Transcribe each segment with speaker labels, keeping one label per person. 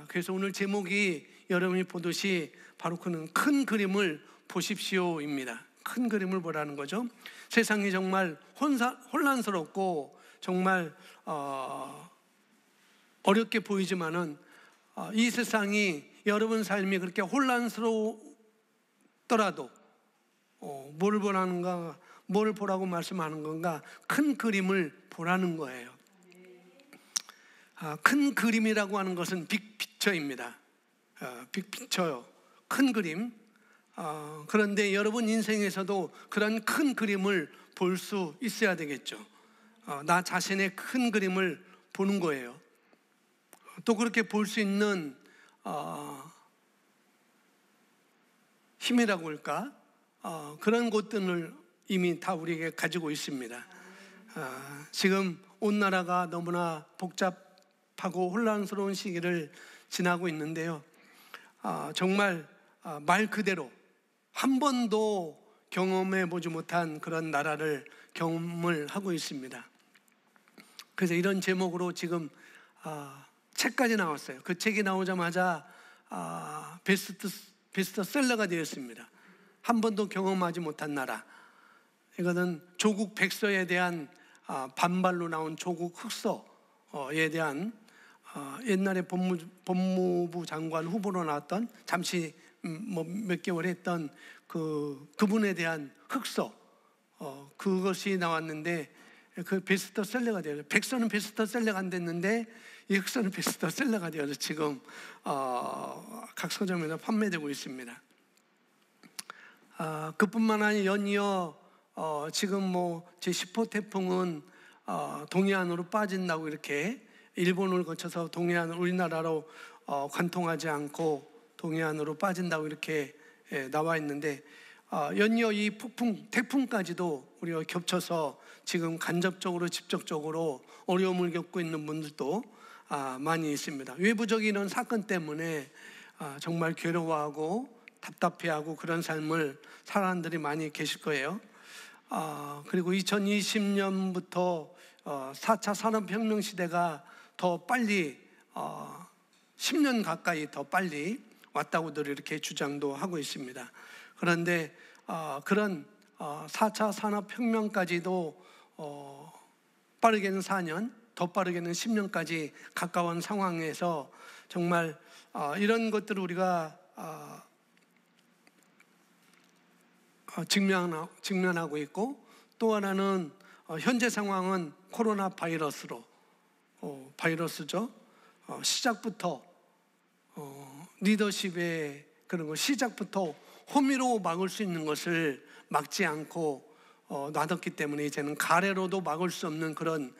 Speaker 1: 그래서 오늘 제목이 여러분이 보듯이 바로 그는 큰 그림을 보십시오입니다. 큰 그림을 보라는 거죠. 세상이 정말 혼란스럽고 정말 어렵게 보이지만은 이 세상이 여러분 삶이 그렇게 혼란스러웠더라도 뭘 보라는가, 뭘 보라고 말씀하는 건가? 큰 그림을 보라는 거예요. 큰 그림이라고 하는 것은 빅피처입니다. 빅피처요. 큰 그림. 그런데 여러분 인생에서도 그런 큰 그림을 볼 수 있어야 되겠죠. 나 자신의 큰 그림을 보는 거예요. 또 그렇게 볼 수 있는 힘이라고 할까? 그런 것들을 이미 다 우리에게 가지고 있습니다. 지금 온 나라가 너무나 복잡하고 혼란스러운 시기를 지나고 있는데요. 정말 말 그대로 한 번도 경험해 보지 못한 그런 나라를 경험을 하고 있습니다. 그래서 이런 제목으로 지금 책까지 나왔어요. 그 책이 나오자마자 베스트셀러가 되었습니다. 한 번도 경험하지 못한 나라. 이거는 조국 백서에 대한 반발로 나온 조국 흑서에 대한 옛날에 법무부 장관 후보로 나왔던 잠시 몇 개월 했던 그분에 대한 흑서 그것이 나왔는데 그 베스트셀러가 되어서 백서는 베스트셀러가 안 됐는데 이 흑서는 베스트셀러가 되어서 지금 각 서점에서 판매되고 있습니다. 그뿐만 아니라 연이어 지금 제10호 태풍은 동해안으로 빠진다고 이렇게 일본을 거쳐서 동해안 우리나라로 관통하지 않고 동해안으로 빠진다고 이렇게 나와 있는데 연이어 이 태풍까지도 우리가 겹쳐서 지금 간접적으로 직접적으로 어려움을 겪고 있는 분들도 많이 있습니다. 외부적인 이런 사건 때문에 정말 괴로워하고 답답해하고 그런 삶을 사람들이 많이 계실 거예요. 그리고 2020년부터 4차 산업혁명 시대가 더 빨리 10년 가까이 더 빨리 왔다고들 이렇게 주장도 하고 있습니다. 그런데 그런 4차 산업혁명까지도 빠르게는 4년, 더 빠르게는 10년까지 가까운 상황에서 정말 이런 것들을 우리가 직면하고 있고, 또 하나는 현재 상황은 코로나 바이러스죠. 시작부터 리더십의 그런 거 시작부터 호미로 막을 수 있는 것을 막지 않고 놔뒀기 때문에 이제는 가래로도 막을 수 없는 그런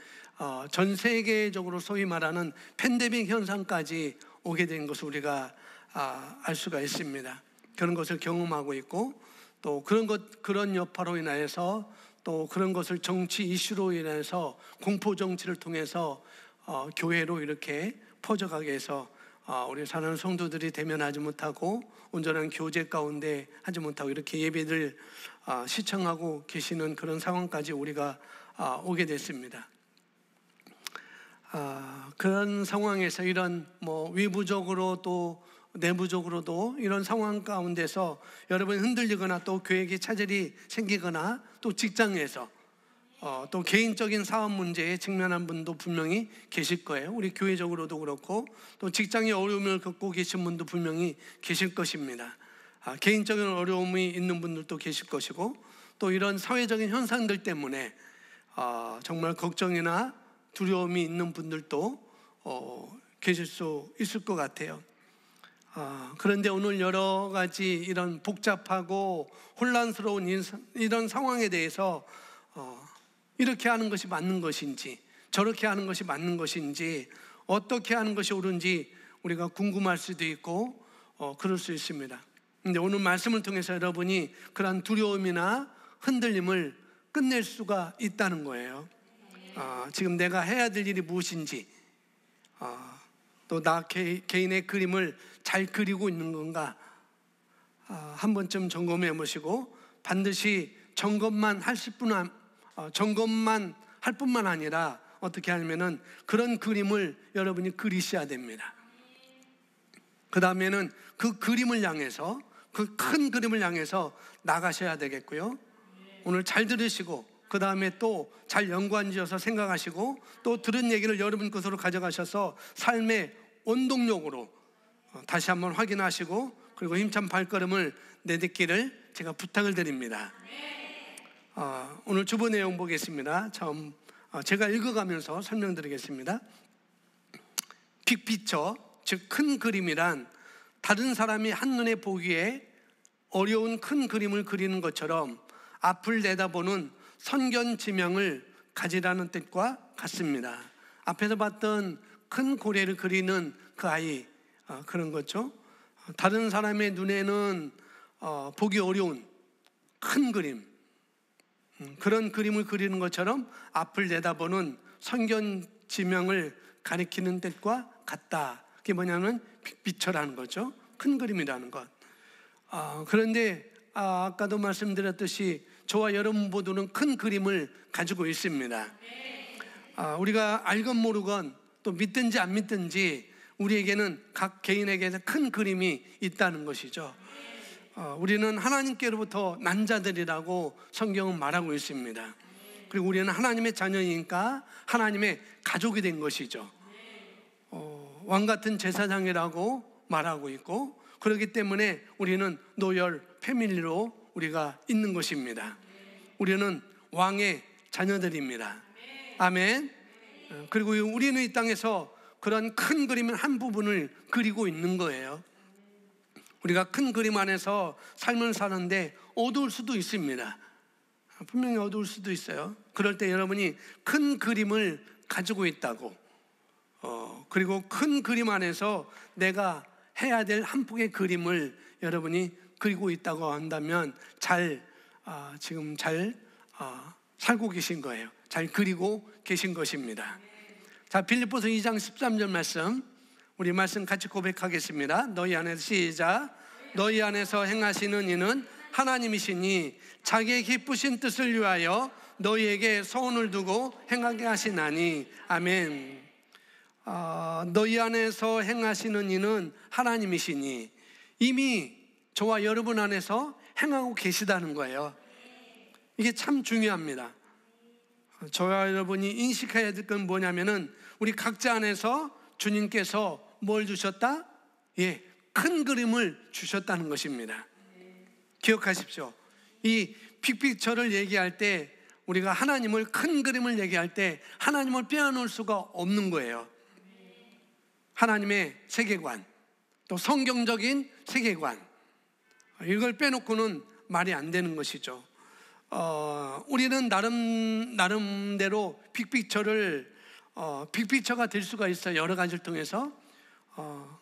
Speaker 1: 전 세계적으로 소위 말하는 팬데믹 현상까지 오게 된 것을 우리가 알 수가 있습니다. 그런 것을 경험하고 있고, 또 그런 여파로 인해서 또 그런 것을 정치 이슈로 인해서 공포 정치를 통해서 교회로 이렇게 퍼져가게 해서 우리 사랑하는 성도들이 대면하지 못하고 온전한 교제 가운데 하지 못하고 이렇게 예배를 시청하고 계시는 그런 상황까지 우리가 오게 됐습니다. 그런 상황에서 이런 외부적으로 또 내부적으로도 이런 상황 가운데서 여러분 흔들리거나 또 교회에 차질이 생기거나 또 직장에서 또 개인적인 사업 문제에 직면한 분도 분명히 계실 거예요. 우리 교회적으로도 그렇고 또 직장의 어려움을 겪고 계신 분도 분명히 계실 것입니다. 개인적인 어려움이 있는 분들도 계실 것이고, 또 이런 사회적인 현상들 때문에 정말 걱정이나 두려움이 있는 분들도 계실 수 있을 것 같아요. 그런데 오늘 여러 가지 이런 복잡하고 혼란스러운 이런 상황에 대해서 이렇게 하는 것이 맞는 것인지 저렇게 하는 것이 맞는 것인지 어떻게 하는 것이 옳은지 우리가 궁금할 수도 있고 그럴 수 있습니다. 그런데 오늘 말씀을 통해서 여러분이 그런 두려움이나 흔들림을 끝낼 수가 있다는 거예요. 지금 내가 해야 될 일이 무엇인지, 또 나 개인의 그림을 잘 그리고 있는 건가 한 번쯤 점검해 보시고, 반드시 점검만 할 뿐만 아니라 어떻게 하면은 그런 그림을 여러분이 그리셔야 됩니다. 그 다음에는 그 그림을 향해서, 그 큰 그림을 향해서 나가셔야 되겠고요. 오늘 잘 들으시고 그 다음에 또 잘 연관지어서 생각하시고 또 들은 얘기를 여러분 것으로 가져가셔서 삶의 원동력으로 다시 한번 확인하시고 그리고 힘찬 발걸음을 내딛기를 제가 부탁을 드립니다. 오늘 주보 내용 보겠습니다. 처음 제가 읽어가면서 설명드리겠습니다. 빅피처, 즉 큰 그림이란 다른 사람이 한눈에 보기에 어려운 큰 그림을 그리는 것처럼 앞을 내다보는 선견지명을 가지라는 뜻과 같습니다. 앞에서 봤던 큰 고래를 그리는 그 아이, 그런 거죠. 다른 사람의 눈에는 보기 어려운 큰 그림, 그런 그림을 그리는 것처럼 앞을 내다보는 선견지명을 가리키는 뜻과 같다. 그게 뭐냐면 빅피처라는 거죠. 큰 그림이라는 것. 그런데 아까도 말씀드렸듯이 저와 여러분 모두는 큰 그림을 가지고 있습니다. 우리가 알건 모르건 또 믿든지 안 믿든지 우리에게는 각 개인에게서 큰 그림이 있다는 것이죠. 우리는 하나님께로부터 난 자들이라고 성경은 말하고 있습니다. 그리고 우리는 하나님의 자녀이니까 하나님의 가족이 된 것이죠. 왕 같은 제사장이라고 말하고 있고, 그렇기 때문에 우리는 로열 패밀리로 우리가 있는 것입니다. 우리는 왕의 자녀들입니다. 아멘. 그리고 우리는 이 땅에서 그런 큰 그림 한 부분을 그리고 있는 거예요. 우리가 큰 그림 안에서 삶을 사는데 어두울 수도 있습니다. 분명히 어두울 수도 있어요. 그럴 때 여러분이 큰 그림을 가지고 있다고, 그리고 큰 그림 안에서 내가 해야 될 한 폭의 그림을 여러분이 그리고 있다고 한다면 지금 잘 살고 계신 거예요. 잘 그리고 계신 것입니다. 자, 빌립보서 2장 13절 말씀, 우리 말씀 같이 고백하겠습니다. 너희 안에서 시작. 너희 안에서 행하시는 이는 하나님이시니 자기의 기쁘신 뜻을 위하여 너희에게 소원을 두고 행하게 하시나니. 아멘. 너희 안에서 행하시는 이는 하나님이시니, 이미 저와 여러분 안에서 행하고 계시다는 거예요. 이게 참 중요합니다. 저와 여러분이 인식해야 될 건 뭐냐면은 우리 각자 안에서 주님께서 뭘 주셨다? 큰 그림을 주셨다는 것입니다. 기억하십시오. 이 빅픽처를 얘기할 때, 우리가 하나님을, 큰 그림을 얘기할 때 하나님을 빼어놓을 수가 없는 거예요. 하나님의 세계관, 또 성경적인 세계관, 이걸 빼놓고는 말이 안 되는 것이죠. 우리는 나름대로 빅픽처가 될 수가 있어요. 여러 가지를 통해서.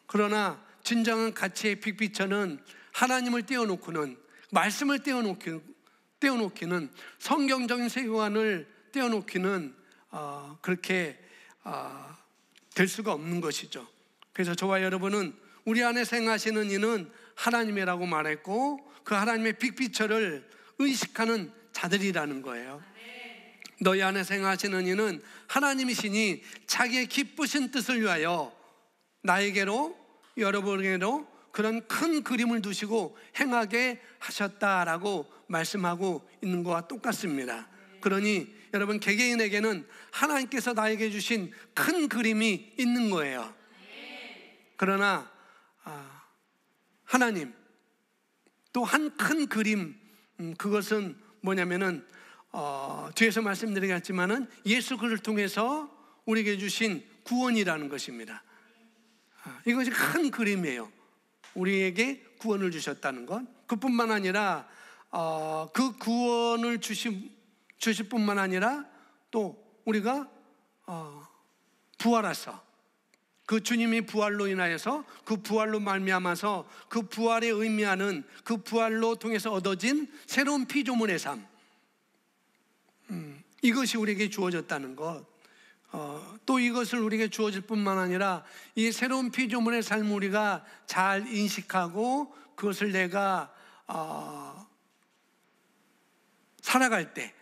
Speaker 1: 그러나 진정한 가치의 빅픽처는 하나님을 떼어놓고는, 말씀을 떼어놓기는, 성경적인 세계관을 떼어놓기는 그렇게 될 수가 없는 것이죠. 그래서 저와 여러분은 우리 안에 행하시는 이는 하나님이라고 말했고, 그 하나님의 빅피처를 의식하는 자들이라는 거예요. 너희 안에 행하시는 이는 하나님이시니 자기의 기쁘신 뜻을 위하여 나에게로, 여러분에게로 그런 큰 그림을 두시고 행하게 하셨다라고 말씀하고 있는 것과 똑같습니다. 그러니 여러분 개개인에게는 하나님께서 나에게 주신 큰 그림이 있는 거예요. 그러나 하나님 또 한 큰 그림, 그것은 뭐냐면은 뒤에서 말씀드리겠지만은 예수 그리스도를 통해서 우리에게 주신 구원이라는 것입니다. 이것이 큰 그림이에요. 우리에게 구원을 주셨다는 것. 그뿐만 아니라 그 구원을 주실 뿐만 아니라 또 우리가 부활하서, 그 주님이 부활로 인하여서, 그 부활로 말미암아서, 그 부활에 의미하는, 그 부활로 통해서 얻어진 새로운 피조물의 삶, 이것이 우리에게 주어졌다는 것. 또 이것을 우리에게 주어질 뿐만 아니라 이 새로운 피조물의 삶을 우리가 잘 인식하고 그것을 내가 살아갈 때,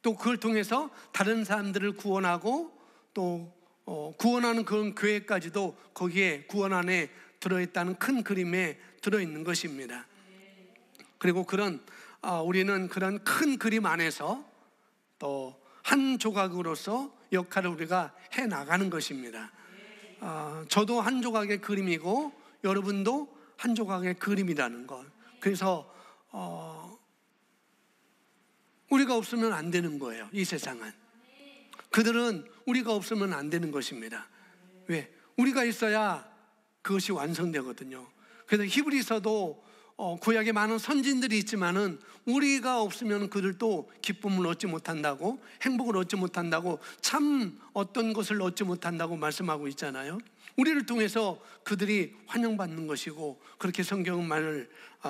Speaker 1: 또 그걸 통해서 다른 사람들을 구원하고 또 구원하는 그런 교회까지도 거기에 구원 안에 들어있다는 큰 그림에 들어있는 것입니다. 그리고 우리는 그런 큰 그림 안에서 또 한 조각으로서 역할을 우리가 해 나가는 것입니다. 저도 한 조각의 그림이고 여러분도 한 조각의 그림이라는 것. 그래서 우리가 없으면 안 되는 거예요. 이 세상은. 그들은 우리가 없으면 안 되는 것입니다. 왜? 우리가 있어야 그것이 완성되거든요. 그래서 히브리서도 구약에 많은 선진들이 있지만은 우리가 없으면 그들도 기쁨을 얻지 못한다고, 행복을 얻지 못한다고, 참 어떤 것을 얻지 못한다고 말씀하고 있잖아요. 우리를 통해서 그들이 환영받는 것이고, 그렇게 성경은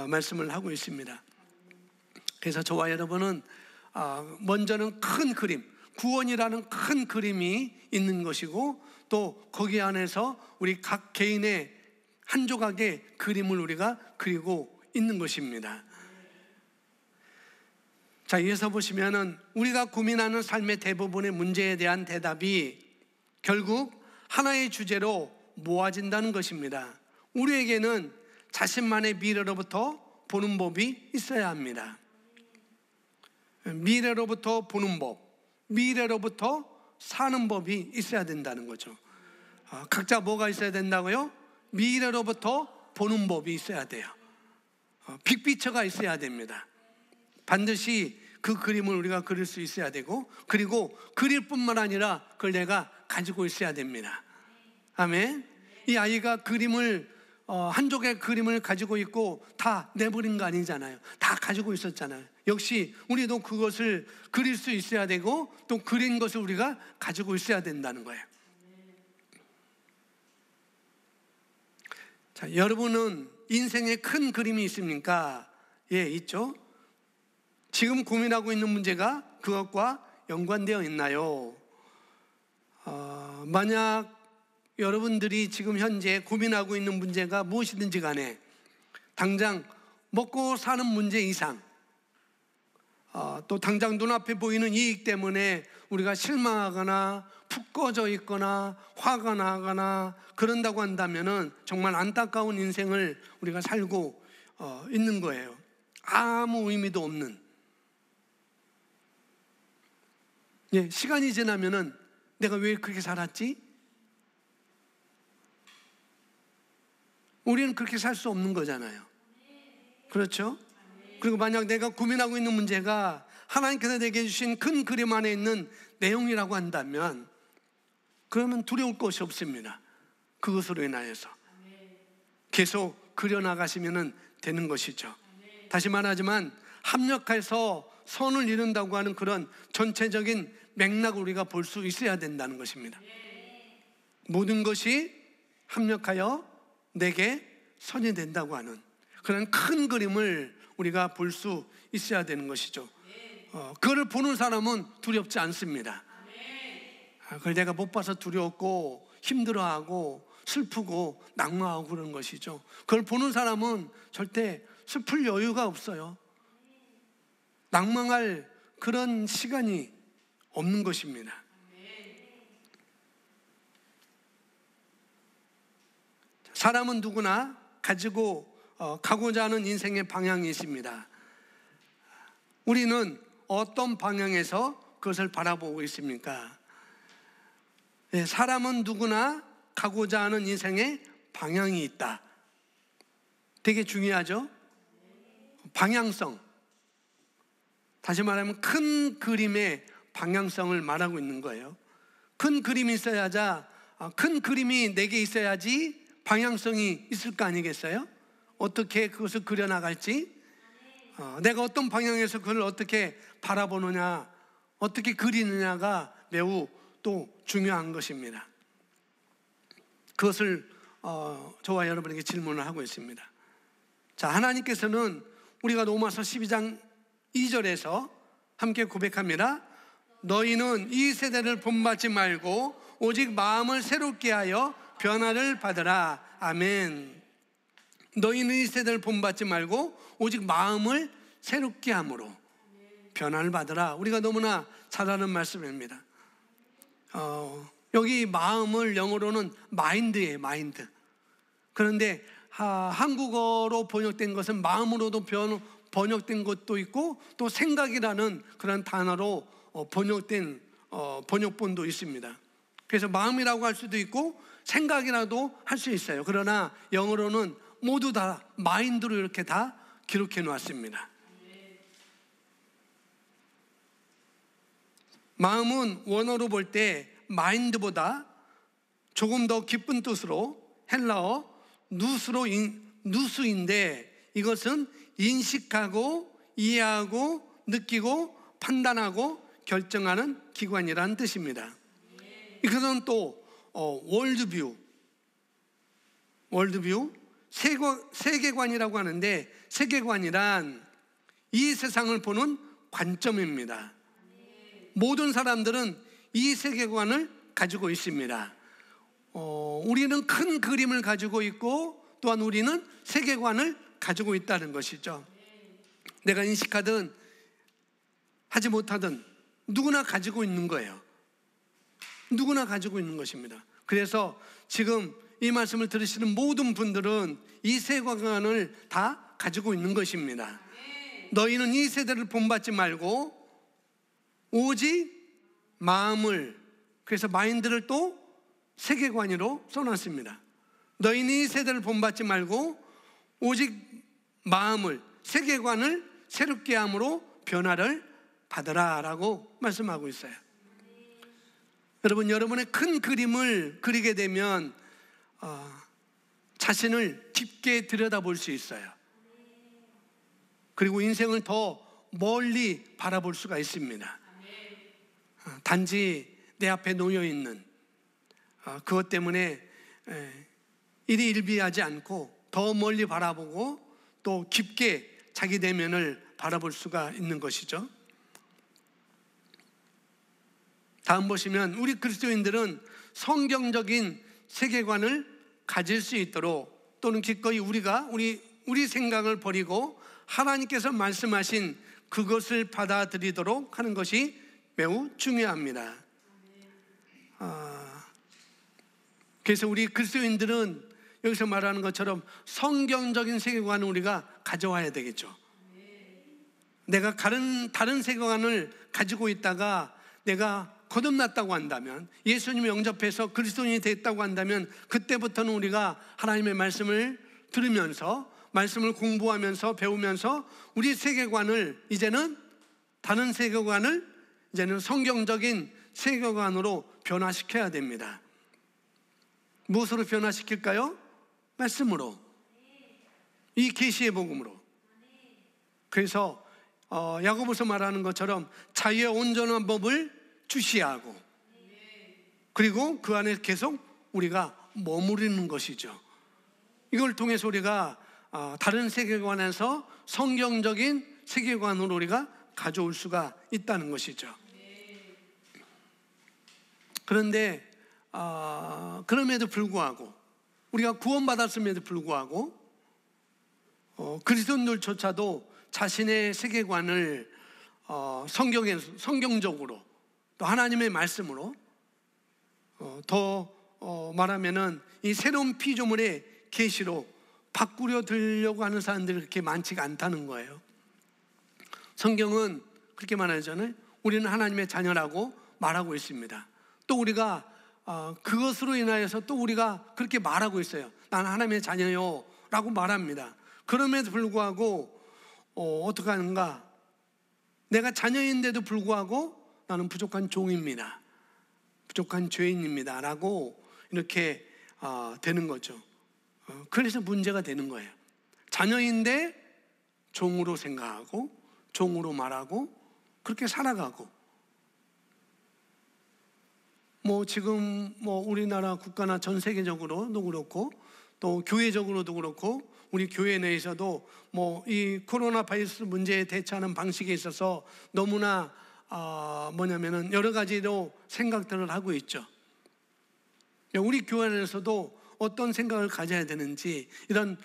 Speaker 1: 말씀을 하고 있습니다. 그래서 저와 여러분은 먼저는 큰 그림, 구원이라는 큰 그림이 있는 것이고, 또 거기 안에서 우리 각 개인의 한 조각의 그림을 우리가 그리고 있는 것입니다. 자, 여기서 보시면은 우리가 고민하는 삶의 대부분의 문제에 대한 대답이 결국 하나의 주제로 모아진다는 것입니다. 우리에게는 자신만의 미래로부터 보는 법이 있어야 합니다. 미래로부터 보는 법, 미래로부터 사는 법이 있어야 된다는 거죠. 각자 뭐가 있어야 된다고요? 미래로부터 보는 법이 있어야 돼요. 빅피처가 있어야 됩니다. 반드시 그 그림을 우리가 그릴 수 있어야 되고, 그리고 그릴 뿐만 아니라 그걸 내가 가지고 있어야 됩니다. 아멘. 이 아이가 그림을 한 쪽의 그림을 가지고 있고 다 내버린 거 아니잖아요. 다 가지고 있었잖아요. 역시 우리도 그것을 그릴 수 있어야 되고, 또 그린 것을 우리가 가지고 있어야 된다는 거예요. 자, 여러분은 인생에 큰 그림이 있습니까? 예, 있죠. 지금 고민하고 있는 문제가 그것과 연관되어 있나요? 만약 여러분들이 지금 현재 고민하고 있는 문제가 무엇이든지 간에 당장 먹고 사는 문제 이상, 또 당장 눈앞에 보이는 이익 때문에 우리가 실망하거나 푹 꺼져 있거나 화가 나거나 그런다고 한다면은 정말 안타까운 인생을 우리가 살고 있는 거예요. 아무 의미도 없는. 예, 시간이 지나면은 내가 왜 그렇게 살았지? 우리는 그렇게 살 수 없는 거잖아요. 그렇죠? 그리고 만약 내가 고민하고 있는 문제가 하나님께서 내게 주신 큰 그림 안에 있는 내용이라고 한다면, 그러면 두려울 것이 없습니다. 그것으로 인하여서 계속 그려나가시면 되는 것이죠. 다시 말하지만 합력해서 선을 이룬다고 하는 그런 전체적인 맥락을 우리가 볼 수 있어야 된다는 것입니다. 모든 것이 합력하여 내게 선이 된다고 하는 그런 큰 그림을 우리가 볼 수 있어야 되는 것이죠. 그걸 보는 사람은 두렵지 않습니다. 그걸 내가 못 봐서 두렵고 힘들어하고 슬프고 낙망하고 그런 것이죠. 그걸 보는 사람은 절대 슬플 여유가 없어요. 낙망할 그런 시간이 없는 것입니다. 사람은 누구나 가고자 하는 인생의 방향이 있습니다. 우리는 어떤 방향에서 그것을 바라보고 있습니까? 사람은 누구나 가고자 하는 인생의 방향이 있다. 되게 중요하죠? 방향성. 다시 말하면 큰 그림의 방향성을 말하고 있는 거예요. 큰 그림이 큰 그림이 내게 있어야지 방향성이 있을 거 아니겠어요? 어떻게 그것을 그려나갈지, 내가 어떤 방향에서 그걸 어떻게 바라보느냐, 어떻게 그리느냐가 매우 또 중요한 것입니다. 그것을 저와 여러분에게 질문을 하고 있습니다. 자, 하나님께서는 우리가 로마서 12장 2절에서 함께 고백합니다. 너희는 이 세대를 본받지 말고 오직 마음을 새롭게 하여 변화를 받으라. 아멘. 너희는 이 세대를 본받지 말고 오직 마음을 새롭게 함으로 변화를 받으라. 우리가 너무나 잘 아는 말씀입니다. 여기 마음을 영어로는 마인드예요. 마인드. 그런데 한국어로 번역된 것은 마음으로도 번역된 것도 있고 또 생각이라는 그런 단어로 번역된 번역본도 있습니다. 그래서 마음이라고 할 수도 있고 생각이라도 할 수 있어요. 그러나 영어로는 모두 다 마인드로 이렇게 다 기록해 놓았습니다. 마음은 원어로 볼 때 마인드보다 조금 더 깊은 뜻으로 헬라어 누스인데, 이것은 인식하고 이해하고 느끼고 판단하고 결정하는 기관이라는 뜻입니다. 이것은 또 월드뷰 세계관이라고 하는데, 세계관이란 이 세상을 보는 관점입니다. 모든 사람들은 이 세계관을 가지고 있습니다. 우리는 큰 그림을 가지고 있고 또한 우리는 세계관을 가지고 있다는 것이죠. 내가 인식하든 하지 못하든 누구나 가지고 있는 거예요. 누구나 가지고 있는 것입니다. 그래서 지금 이 말씀을 들으시는 모든 분들은 이 세계관을 다 가지고 있는 것입니다. 너희는 이 세대를 본받지 말고 오직 마음을, 그래서 마인드를 또 세계관으로 써놨습니다. 너희는 이 세대를 본받지 말고 오직 마음을, 세계관을 새롭게 함으로 변화를 받으라 라고 말씀하고 있어요. 여러분의 큰 그림을 그리게 되면 자신을 깊게 들여다볼 수 있어요. 그리고 인생을 더 멀리 바라볼 수가 있습니다. 단지 내 앞에 놓여있는 그것 때문에 일희일비하지 않고 더 멀리 바라보고 또 깊게 자기 내면을 바라볼 수가 있는 것이죠. 다음 보시면, 우리 그리스도인들은 성경적인 세계관을 가질 수 있도록, 또는 기꺼이 우리 생각을 버리고 하나님께서 말씀하신 그것을 받아들이도록 하는 것이 매우 중요합니다. 그래서 우리 그리스도인들은 여기서 말하는 것처럼 성경적인 세계관을 우리가 가져와야 되겠죠. 내가 다른 세계관을 가지고 있다가 내가 거듭났다고 한다면, 예수님을 영접해서 그리스도인이 됐다고 한다면, 그때부터는 우리가 하나님의 말씀을 들으면서, 말씀을 공부하면서 배우면서 우리 세계관을 이제는 다른 세계관을 이제는 성경적인 세계관으로 변화시켜야 됩니다. 무엇으로 변화시킬까요? 말씀으로, 이 계시의 복음으로. 그래서 야고보서 말하는 것처럼 자유의 온전한 법을 주시하고, 그리고 그 안에 계속 우리가 머무르는 것이죠. 이걸 통해서 우리가 다른 세계관에서 성경적인 세계관으로 우리가 가져올 수가 있다는 것이죠. 그런데 그럼에도 불구하고, 우리가 구원받았음에도 불구하고 그리스도인들조차도 자신의 세계관을 성경적으로 또 하나님의 말씀으로, 더 말하면은 이 새로운 피조물의 계시로 바꾸려 들려고 하는 사람들이 그렇게 많지가 않다는 거예요. 성경은 그렇게 말하잖아요. 우리는 하나님의 자녀라고 말하고 있습니다. 또 우리가 그것으로 인하여서 또 우리가 그렇게 말하고 있어요. 나는 하나님의 자녀요 라고 말합니다. 그럼에도 불구하고 어떻게 하는가? 내가 자녀인데도 불구하고 나는 부족한 종입니다, 부족한 죄인입니다 라고 이렇게 되는 거죠. 그래서 문제가 되는 거예요. 자녀인데 종으로 생각하고 종으로 말하고 그렇게 살아가고, 지금 우리나라 국가나 전 세계적으로도 그렇고 또 교회적으로도 그렇고, 우리 교회 내에서도 이 코로나 바이러스 문제에 대처하는 방식에 있어서 너무나 뭐냐면은 여러 가지로 생각들을 하고 있죠. 우리 교회 안에서도 어떤 생각을 가져야 되는지, 이런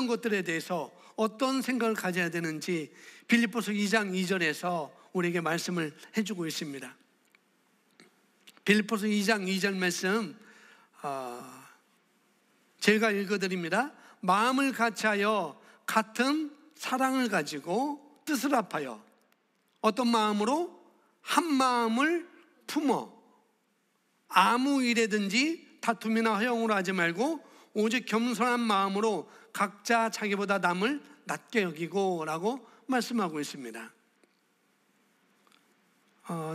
Speaker 1: 것들에 대해서 어떤 생각을 가져야 되는지 빌립보서 2장 2절에서 우리에게 말씀을 해주고 있습니다. 빌립보서 2장 2절 말씀 제가 읽어드립니다. 마음을 같이하여 같은 사랑을 가지고 뜻을 합하여 어떤 마음으로 한 마음을 품어 아무 일에든지 다툼이나 허용으로 하지 말고 오직 겸손한 마음으로 각자 자기보다 남을 낮게 여기고 라고 말씀하고 있습니다.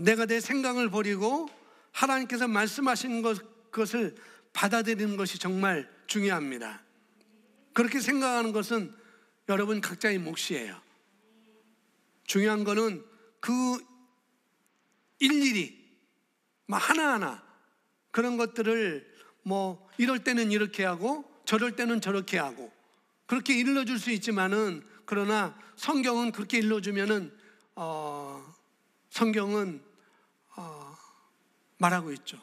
Speaker 1: 내가 내 생각을 버리고 하나님께서 말씀하신 것을 받아들이는 것이 정말 중요합니다. 그렇게 생각하는 것은 여러분 각자의 몫이에요. 중요한 거는 그 일일이 하나하나 그런 것들을 이럴 때는 이렇게 하고 저럴 때는 저렇게 하고 그렇게 일러줄 수 있지만은, 그러나 성경은 그렇게 일러주면은 성경은 말하고 있죠.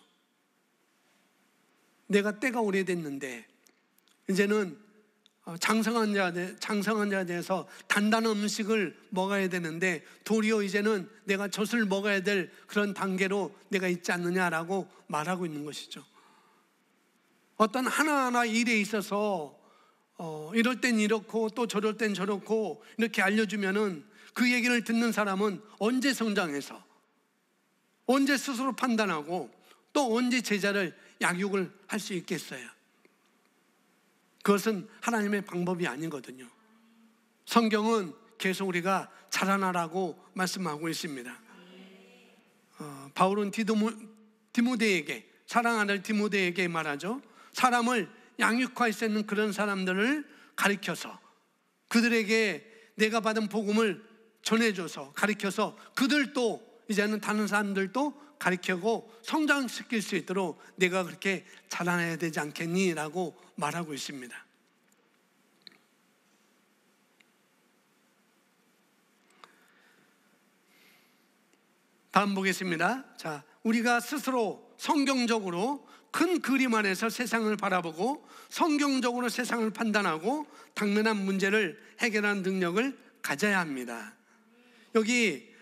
Speaker 1: 내가 때가 오래됐는데 이제는 장성한 자에 대해서 단단한 음식을 먹어야 되는데 도리어 이제는 내가 젖을 먹어야 될 그런 단계로 내가 있지 않느냐라고 말하고 있는 것이죠. 어떤 하나하나 일에 있어서 이럴 땐 이렇고 또 저럴 땐 저렇고 이렇게 알려주면은 그 얘기를 듣는 사람은 언제 성장해서 언제 스스로 판단하고 또 언제 제자를 양육을 할 수 있겠어요? 그것은 하나님의 방법이 아니거든요. 성경은 계속 우리가 자라나라고 말씀하고 있습니다. 바울은 디모데에게, 사랑하는 디모데에게 말하죠. 사람을 양육할 수 있는 그런 사람들을 가르쳐서 그들에게 내가 받은 복음을 전해줘서 가르쳐서 그들도 이제는 다른 사람들도 가르치고 성장시킬 수 있도록 내가 그렇게 자라나야 되지 않겠니? 라고 말하고 있습니다. 다음 보겠습니다. 자, 우리가 스스로 성경적으로 큰 그림 안에서 세상을 바라보고 성경적으로 세상을 판단하고 당면한 문제를 해결하는 능력을 가져야 합니다. 여기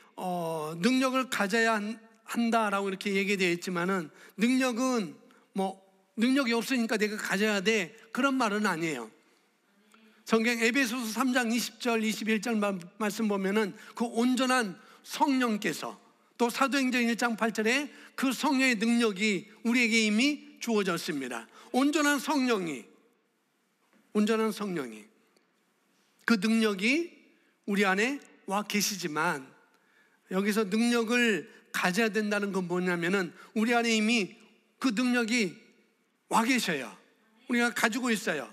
Speaker 1: 능력을 가져야 한다라고 이렇게 얘기되어 있지만은 능력은 능력이 없으니까 내가 가져야 돼 그런 말은 아니에요. 성경 에베소서 3장 20절 21절 말씀 보면은 그 온전한 성령께서, 또 사도행전 1장 8절에 그 성령의 능력이 우리에게 이미 주어졌습니다. 온전한 성령이 그 능력이 우리 안에 와 계시지만, 여기서 능력을 가져야 된다는 건 뭐냐면은 우리 안에 이미 그 능력이 와 계셔요. 우리가 가지고 있어요.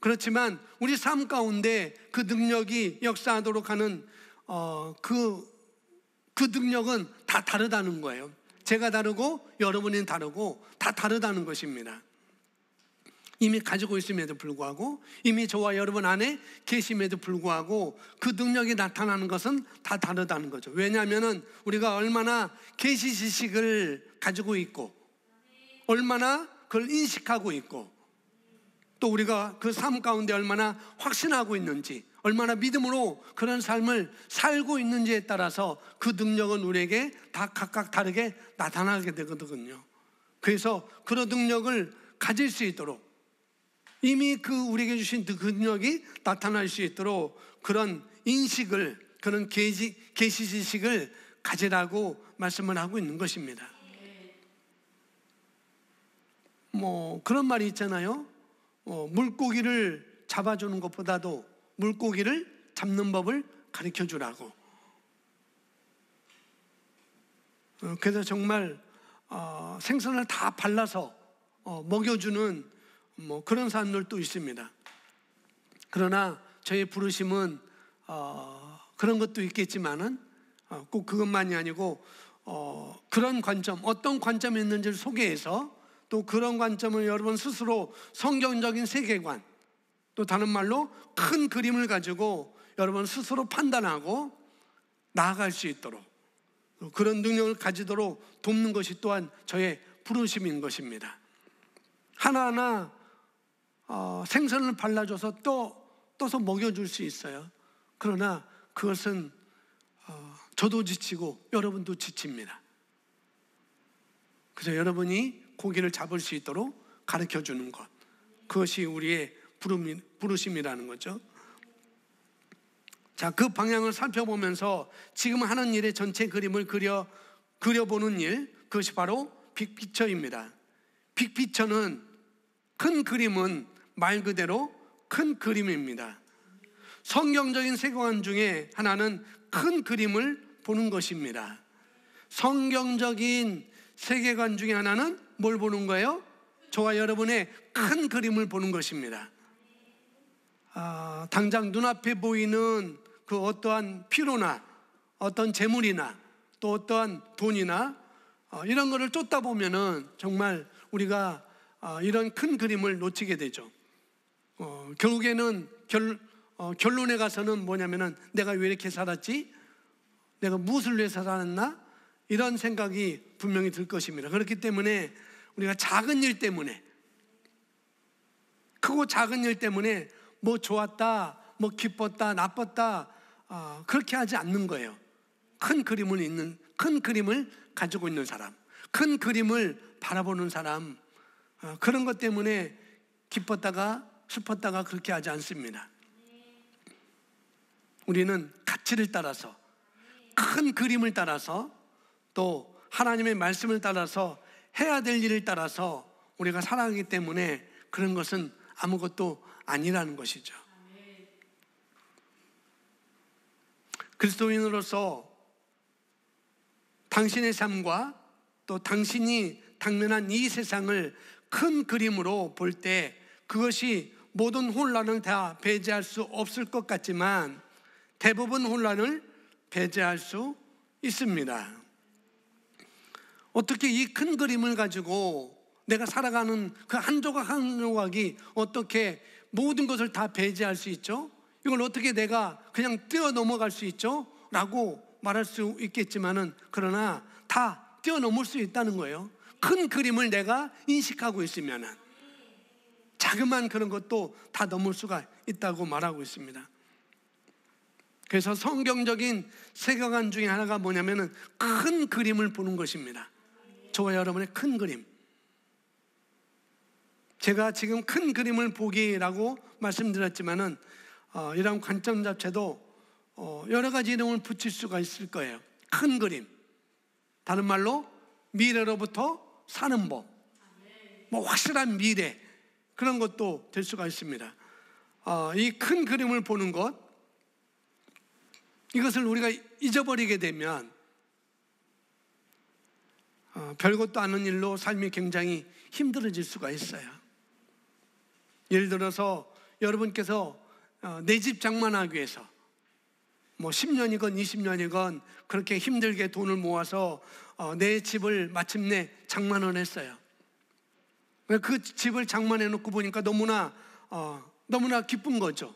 Speaker 1: 그렇지만 우리 삶 가운데 그 능력이 역사하도록 하는 그 능력은 다 다르다는 거예요. 제가 다르고 여러분이 다르고 다 다르다는 것입니다. 이미 가지고 있음에도 불구하고, 이미 저와 여러분 안에 계심에도 불구하고 그 능력이 나타나는 것은 다 다르다는 거죠. 왜냐하면 우리가 얼마나 계시 지식을 가지고 있고 얼마나 그걸 인식하고 있고 또 우리가 그 삶 가운데 얼마나 확신하고 있는지, 얼마나 믿음으로 그런 삶을 살고 있는지에 따라서 그 능력은 우리에게 다 각각 다르게 나타나게 되거든요. 그래서 그런 능력을 가질 수 있도록 이미 우리에게 주신 그 능력이 나타날 수 있도록 그런 인식을, 그런 계시 지식을 가지라고 말씀을 하고 있는 것입니다. 그런 말이 있잖아요. 물고기를 잡아주는 것보다도 물고기를 잡는 법을 가르쳐 주라고. 그래서 정말 생선을 다 발라서 먹여주는 그런 사람들도 있습니다. 그러나 저의 부르심은 그런 것도 있겠지만은 꼭 그것만이 아니고 그런 관점, 어떤 관점이 있는지를 소개해서 또 그런 관점을 여러분 스스로 성경적인 세계관, 또 다른 말로 큰 그림을 가지고 여러분 스스로 판단하고 나아갈 수 있도록 그런 능력을 가지도록 돕는 것이 또한 저의 부르심인 것입니다. 하나하나 생선을 발라줘서 떠서 먹여줄 수 있어요. 그러나 그것은 저도 지치고 여러분도 지칩니다. 그래서 여러분이 고기를 잡을 수 있도록 가르쳐주는 것, 그것이 우리의 부르심이라는 거죠. 자, 그 방향을 살펴보면서 지금 하는 일의 전체 그림을 그려보는 일, 그것이 바로 빅피처입니다. 빅피처는, 큰 그림은 말 그대로 큰 그림입니다. 성경적인 세계관 중에 하나는 큰 그림을 보는 것입니다. 성경적인 세계관 중에 하나는 뭘 보는 거예요? 저와 여러분의 큰 그림을 보는 것입니다. 당장 눈앞에 보이는 그 어떠한 필요나 어떤 재물이나 또 어떠한 돈이나 이런 거를 쫓다 보면은 정말 우리가 이런 큰 그림을 놓치게 되죠. 결국에는 결론에 가서는 뭐냐면은 내가 왜 이렇게 살았지? 내가 무엇을 위해서 살았나? 이런 생각이 분명히 들 것입니다. 그렇기 때문에 우리가 작은 일 때문에, 크고 작은 일 때문에 뭐 좋았다, 뭐 기뻤다, 나빴다, 그렇게 하지 않는 거예요. 큰 그림을 가지고 있는 사람, 큰 그림을 바라보는 사람, 그런 것 때문에 기뻤다가 슬펐다가 그렇게 하지 않습니다. 우리는 가치를 따라서, 큰 그림을 따라서, 또 하나님의 말씀을 따라서, 해야 될 일을 따라서 우리가 살아가기 때문에 그런 것은 아무것도 아니라는 것이죠. 그리스도인으로서 당신의 삶과 또 당신이 당면한 이 세상을 큰 그림으로 볼 때 그것이 모든 혼란을 다 배제할 수 없을 것 같지만 대부분 혼란을 배제할 수 있습니다. 어떻게 이 큰 그림을 가지고 내가 살아가는 그 한 조각 한 조각이 어떻게 모든 것을 다 배제할 수 있죠? 이걸 어떻게 내가 그냥 뛰어넘어갈 수 있죠? 라고 말할 수 있겠지만은 그러나 다 뛰어넘을 수 있다는 거예요. 큰 그림을 내가 인식하고 있으면은 자그마한 그런 것도 다 넘을 수가 있다고 말하고 있습니다. 그래서 성경적인 세계관 중에 하나가 뭐냐면은 큰 그림을 보는 것입니다. 저와 여러분의 큰 그림. 제가 지금 큰 그림을 보기라고 말씀드렸지만은 이런 관점 자체도 여러 가지 이름을 붙일 수가 있을 거예요. 큰 그림. 다른 말로 미래로부터 사는 법. 뭐 확실한 미래. 그런 것도 될 수가 있습니다. 이 큰 그림을 보는 것, 이것을 우리가 잊어버리게 되면 별것도 아닌 일로 삶이 굉장히 힘들어질 수가 있어요. 예를 들어서 여러분께서 내 집 장만하기 위해서 뭐 10년이건 20년이건 그렇게 힘들게 돈을 모아서 내 집을 마침내 장만을 했어요. 그 집을 장만해 놓고 보니까 너무나 기쁜 거죠.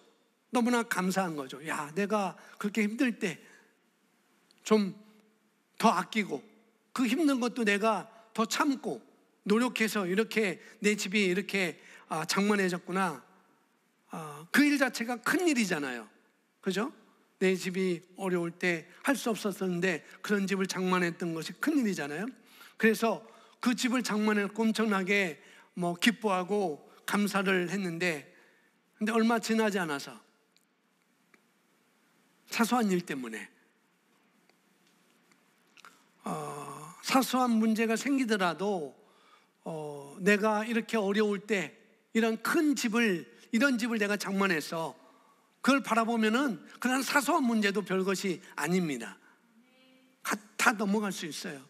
Speaker 1: 너무나 감사한 거죠. 야, 내가 그렇게 힘들 때 좀 더 아끼고 그 힘든 것도 내가 더 참고 노력해서 이렇게 내 집이 이렇게 장만해졌구나. 그 일 자체가 큰 일이잖아요. 그죠? 내 집이 어려울 때 할 수 없었는데 그런 집을 장만했던 것이 큰 일이잖아요. 그래서 그 집을 장만해서 엄청나게 뭐 기뻐하고 감사를 했는데, 근데 얼마 지나지 않아서 사소한 일 때문에 사소한 문제가 생기더라도 내가 이렇게 어려울 때 이런 집을 내가 장만해서 그걸 바라보면은 그런 사소한 문제도 별것이 아닙니다. 다 넘어갈 수 있어요.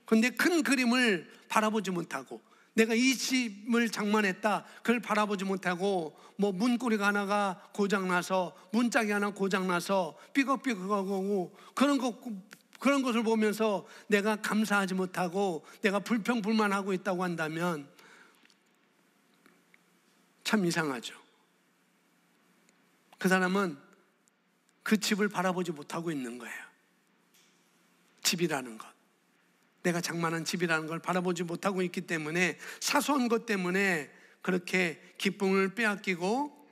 Speaker 1: 그런데 큰 그림을 바라보지 못하고 내가 이 집을 장만했다, 그걸 바라보지 못하고 뭐 문고리가 하나가 고장나서 문짝이 하나 고장나서 삐걱삐걱하고 그런 것을 보면서 내가 감사하지 못하고 내가 불평불만하고 있다고 한다면 참 이상하죠. 그 사람은 그 집을 바라보지 못하고 있는 거예요. 집이라는 것, 내가 장만한 집이라는 걸 바라보지 못하고 있기 때문에 사소한 것 때문에 그렇게 기쁨을 빼앗기고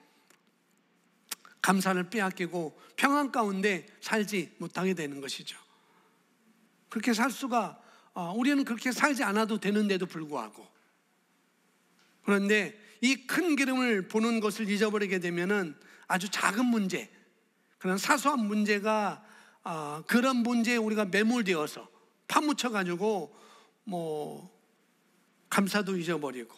Speaker 1: 감사를 빼앗기고 평안 가운데 살지 못하게 되는 것이죠. 그렇게 살 수가, 우리는 그렇게 살지 않아도 되는데도 불구하고, 그런데 이 큰 그림을 보는 것을 잊어버리게 되면은 아주 작은 문제, 그런 사소한 문제가 그런 문제에 우리가 매몰되어서 파묻혀 가지고 감사도 잊어버리고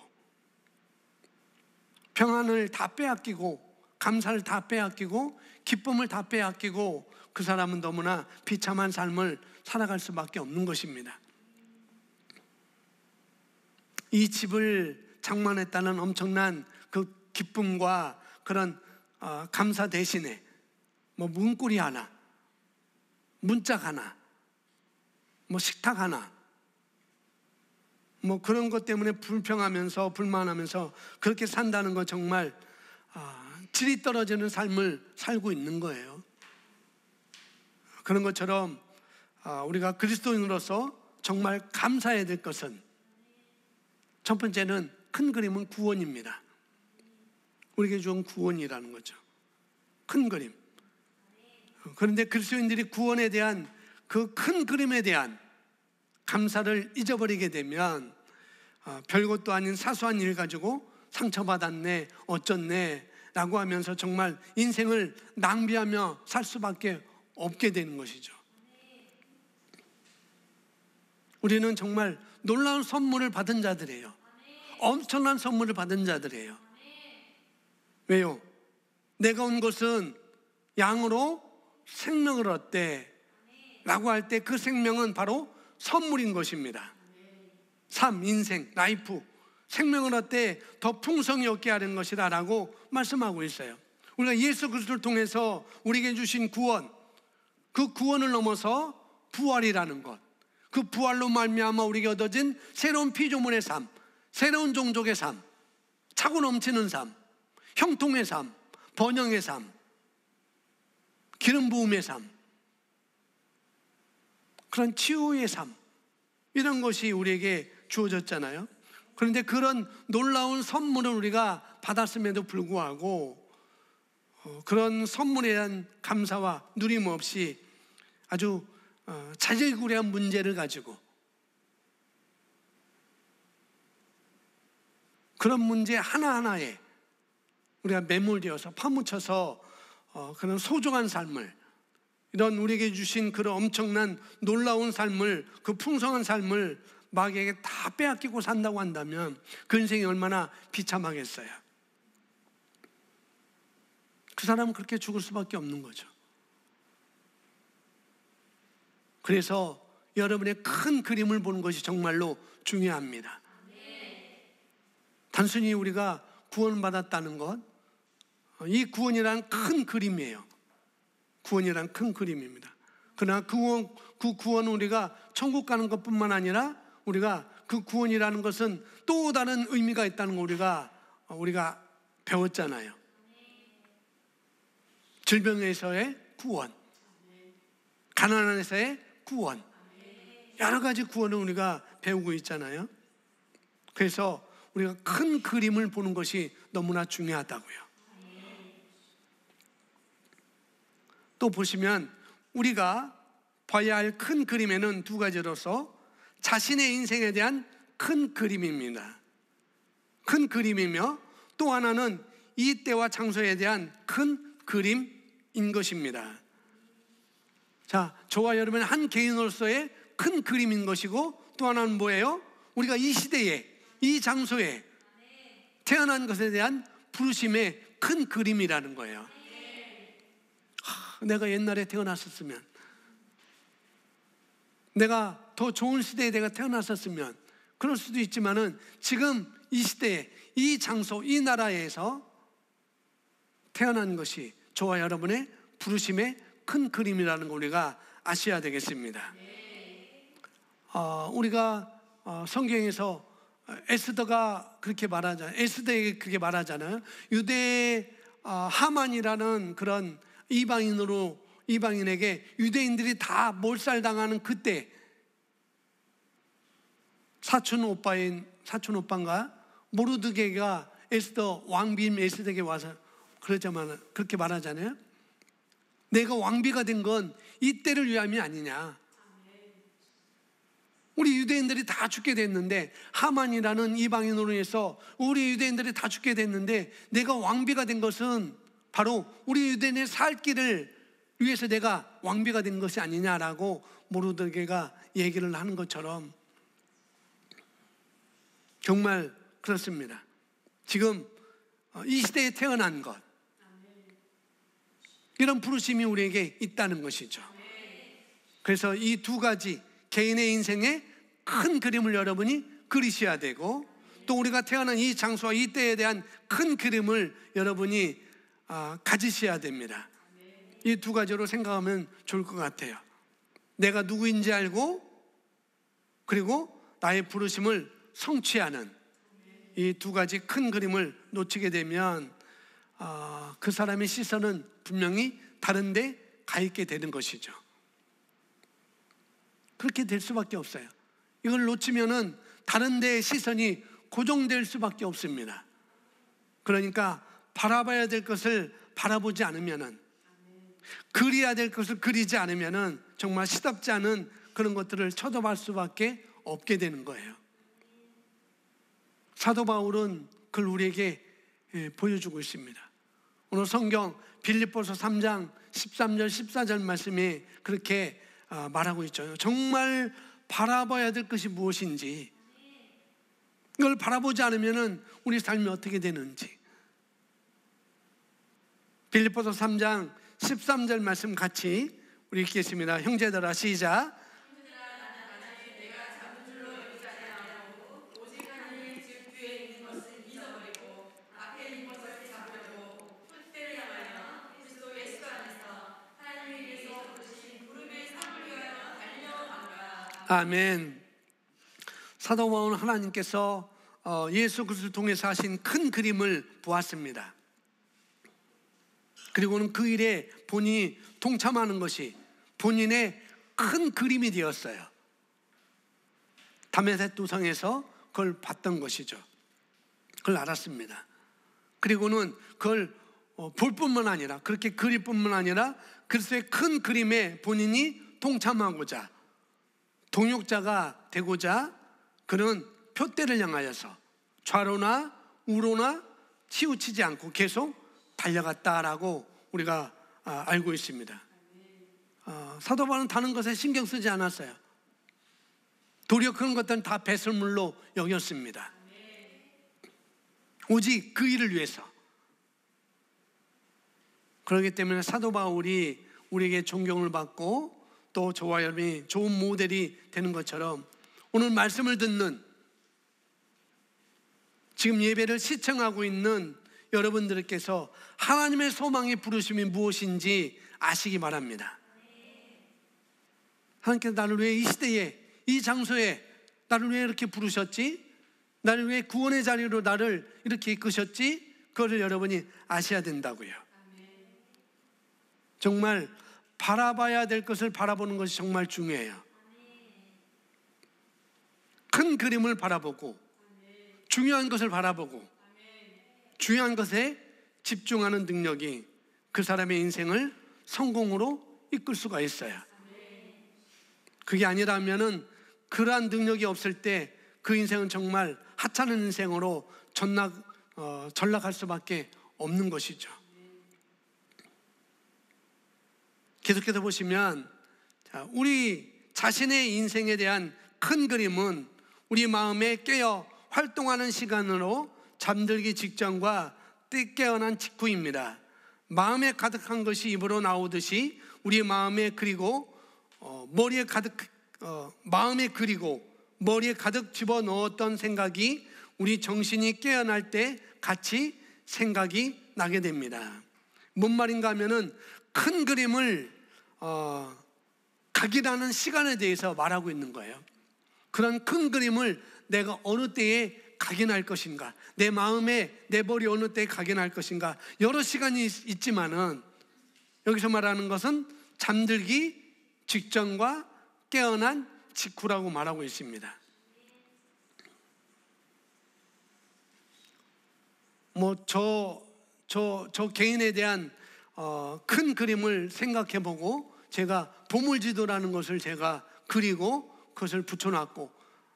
Speaker 1: 평안을 다 빼앗기고 감사를 다 빼앗기고 기쁨을 다 빼앗기고 그 사람은 너무나 비참한 삶을 살아갈 수밖에 없는 것입니다. 이 집을 장만했다는 엄청난 그 기쁨과 그런 감사 대신에 문구리 하나, 문짝 하나, 식탁 하나, 그런 것 때문에 불평하면서 불만하면서 그렇게 산다는 건 정말 질이 떨어지는 삶을 살고 있는 거예요. 그런 것처럼 우리가 그리스도인으로서 정말 감사해야 될 것은, 첫 번째는 큰 그림은 구원입니다. 우리에게 준 구원이라는 거죠. 큰 그림. 그런데 그리스도인들이 구원에 대한 그 큰 그림에 대한 감사를 잊어버리게 되면 별것도 아닌 사소한 일 가지고 상처받았네, 어쩌네 라고 하면서 정말 인생을 낭비하며 살 수밖에 없게 되는 것이죠. 우리는 정말 놀라운 선물을 받은 자들이에요. 엄청난 선물을 받은 자들이에요. 왜요? 내가 온 것은 양으로 생명을 얻되 라고 할 때 그 생명은 바로 선물인 것입니다. 삶, 인생, 라이프, 생명을 얻되 더 풍성히 얻게 하는 것이다 라고 말씀하고 있어요. 우리가 예수 그리스도를 통해서 우리에게 주신 구원, 그 구원을 넘어서 부활이라는 것, 그 부활로 말미암아 우리에게 얻어진 새로운 피조물의 삶, 새로운 종족의 삶, 차고 넘치는 삶, 형통의 삶, 번영의 삶, 기름 부음의 삶, 그런 치유의 삶, 이런 것이 우리에게 주어졌잖아요. 그런데 그런 놀라운 선물을 우리가 받았음에도 불구하고 그런 선물에 대한 감사와 누림 없이 아주 자질구레한 문제를 가지고 그런 문제 하나하나에 우리가 매몰되어서 파묻혀서 그런 소중한 삶을, 이런 우리에게 주신 그런 엄청난 놀라운 삶을, 그 풍성한 삶을 마귀에게 다 빼앗기고 산다고 한다면 그 인생이 얼마나 비참하겠어요. 그 사람은 그렇게 죽을 수밖에 없는 거죠. 그래서 여러분의 큰 그림을 보는 것이 정말로 중요합니다. 단순히 우리가 구원받았다는 것, 이 구원이란 큰 그림이에요. 구원이란 큰 그림입니다. 그러나 그 구원은 우리가 천국 가는 것뿐만 아니라 우리가 그 구원이라는 것은 또 다른 의미가 있다는 거 우리가 배웠잖아요. 질병에서의 구원, 가난에서의 구원, 여러 가지 구원을 우리가 배우고 있잖아요. 그래서 우리가 큰 그림을 보는 것이 너무나 중요하다고요. 또 보시면 우리가 봐야 할 큰 그림에는 두 가지로서 자신의 인생에 대한 큰 그림입니다. 큰 그림이며 또 하나는 이 때와 장소에 대한 큰 그림인 것입니다. 자, 저와 여러분 한 개인으로서의 큰 그림인 것이고 또 하나는 뭐예요? 우리가 이 시대에, 이 장소에 태어난 것에 대한 부르심의 큰 그림이라는 거예요. 내가 옛날에 태어났었으면, 내가 더 좋은 시대에 내가 태어났었으면, 그럴 수도 있지만은 지금 이 시대에, 이 장소, 이 나라에서 태어난 것이 저와 여러분의 부르심의 큰 그림이라는 걸 우리가 아셔야 되겠습니다. 우리가 성경에서 에스더가 그렇게 말하잖아요. 에스더에게 그렇게 말하잖아요. 유대 하만이라는 그런 이방인에게 유대인들이 다 몰살당하는 그때 사촌 오빠인가 모르드게가 에스더 왕비인 에스더에게 와서 그렇게 말하잖아요. 내가 왕비가 된 건 이때를 위함이 아니냐. 우리 유대인들이 다 죽게 됐는데, 하만이라는 이방인으로 해서 우리 유대인들이 다 죽게 됐는데, 내가 왕비가 된 것은 바로 우리 유대인의 살 길을 위해서 내가 왕비가 된 것이 아니냐라고 모르드게가 얘기를 하는 것처럼 정말 그렇습니다. 지금 이 시대에 태어난 것, 이런 부르심이 우리에게 있다는 것이죠. 그래서 이 두 가지, 개인의 인생의 큰 그림을 여러분이 그리셔야 되고, 또 우리가 태어난 이 장소와 이 때에 대한 큰 그림을 여러분이 가지셔야 됩니다. 이 두 가지로 생각하면 좋을 것 같아요. 내가 누구인지 알고, 그리고 나의 부르심을 성취하는 이 두 가지 큰 그림을 놓치게 되면 그 사람의 시선은 분명히 다른 데 가 있게 되는 것이죠. 그렇게 될 수밖에 없어요. 이걸 놓치면은 다른 데의 시선이 고정될 수밖에 없습니다. 그러니까 바라봐야 될 것을 바라보지 않으면은, 그려야 될 것을 그리지 않으면은 정말 시답지 않은 그런 것들을 쳐다볼 수밖에 없게 되는 거예요. 사도 바울은 그걸 우리에게 보여주고 있습니다. 오늘 성경 빌립보서 3장 13절 14절 말씀에 그렇게 말하고 있죠. 정말 바라봐야 될 것이 무엇인지, 이걸 바라보지 않으면 우리 삶이 어떻게 되는지. 빌립보서 3장 13절 말씀 같이 우리 읽겠습니다. 형제들아, 시작. 아멘. 사도 바울은 하나님께서 예수 그리스도를 통해서 하신 큰 그림을 보았습니다. 그리고는 그 일에 본인이 동참하는 것이 본인의 큰 그림이 되었어요. 다메섹 도상에서 그걸 봤던 것이죠. 그걸 알았습니다. 그리고는 그걸 볼 뿐만 아니라, 그렇게 그릴 뿐만 아니라 그리스도의 큰 그림에 본인이 동참하고자, 동역자가 되고자 그는 표대를 향하여서 좌로나 우로나 치우치지 않고 계속 달려갔다라고 우리가 알고 있습니다. 사도 바울은 다른 것에 신경 쓰지 않았어요. 도리어 그런 것들은 다 배설물로 여겼습니다. 오직 그 일을 위해서. 그렇기 때문에 사도 바울이 우리에게 존경을 받고 또 저와 여러분이 좋은 모델이 되는 것처럼, 오늘 말씀을 듣는, 지금 예배를 시청하고 있는 여러분들께서 하나님의 소망의 부르심이 무엇인지 아시기 바랍니다. 하나님께서 나를 왜 이 시대에, 이 장소에 나를 왜 이렇게 부르셨지? 나를 왜 구원의 자리로 나를 이렇게 이끄셨지? 그거를 여러분이 아셔야 된다고요. 정말 바라봐야 될 것을 바라보는 것이 정말 중요해요. 큰 그림을 바라보고, 중요한 것을 바라보고, 중요한 것에 집중하는 능력이 그 사람의 인생을 성공으로 이끌 수가 있어요. 그게 아니라면은, 그러한 능력이 없을 때 그 인생은 정말 하찮은 인생으로 전락할 수밖에 없는 것이죠. 계속해서 보시면, 우리 자신의 인생에 대한 큰 그림은 우리 마음에 깨어 활동하는 시간으로 잠들기 직전과 깨어난 직후입니다. 마음에 가득한 것이 입으로 나오듯이 우리 마음에 그리고 마음에 그리고 머리에 가득 집어넣었던 생각이 우리 정신이 깨어날 때 같이 생각이 나게 됩니다. 뭔 말인가 하면은 큰 그림을 각이라는 시간에 대해서 말하고 있는 거예요. 그런 큰 그림을 내가 어느 때에 각인할 것인가, 내 마음에, 내 머리 어느 때에 각인할 것인가, 여러 시간이 있지만은 여기서 말하는 것은 잠들기 직전과 깨어난 직후라고 말하고 있습니다. 저 개인에 대한 큰 그림을 생각해보고, 제가 보물지도라는 것을 제가 그리고 그것을 붙여놨고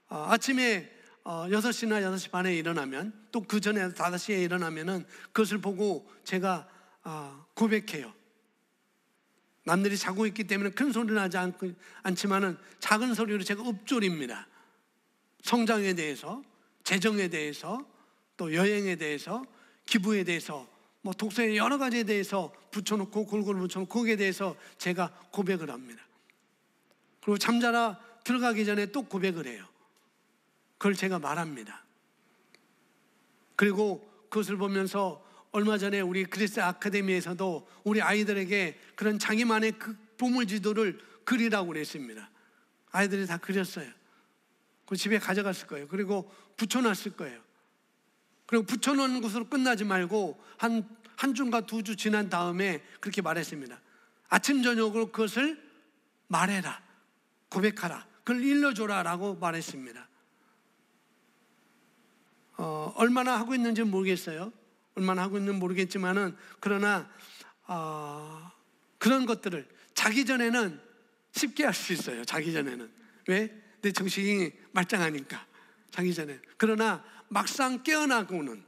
Speaker 1: 아침에 6시나 6시 반에 일어나면 또 그 전에 5시에 일어나면은 그것을 보고 제가 고백해요. 남들이 자고 있기 때문에 큰 소리 나지 않지만은 작은 소리로 제가 읊조립니다. 성장에 대해서, 재정에 대해서, 또 여행에 대해서, 기부에 대해서, 뭐 독서의 여러 가지에 대해서 붙여놓고 골고루 붙여놓고 거기에 대해서 제가 고백을 합니다. 그리고 잠자러 들어가기 전에 또 고백을 해요. 그걸 제가 말합니다. 그리고 그것을 보면서 얼마 전에 우리 그리스 아카데미에서도 우리 아이들에게 그런 자기만의 그 보물지도를 그리라고 그랬습니다. 아이들이 다 그렸어요. 그 집에 가져갔을 거예요. 그리고 붙여놨을 거예요. 그리고 붙여놓은 것으로 끝나지 말고 한 주인가 2주 지난 다음에 그렇게 말했습니다. 아침 저녁으로 그것을 말해라, 고백하라, 그걸 일러줘라 라고 말했습니다. 얼마나 하고 있는지 모르겠어요. 얼마나 하고 있는지 모르겠지만은 그러나 그런 것들을 자기 전에는 쉽게 할 수 있어요. 자기 전에는. 왜? 내 정신이 말짱하니까 자기 전에. 그러나 막상 깨어나고는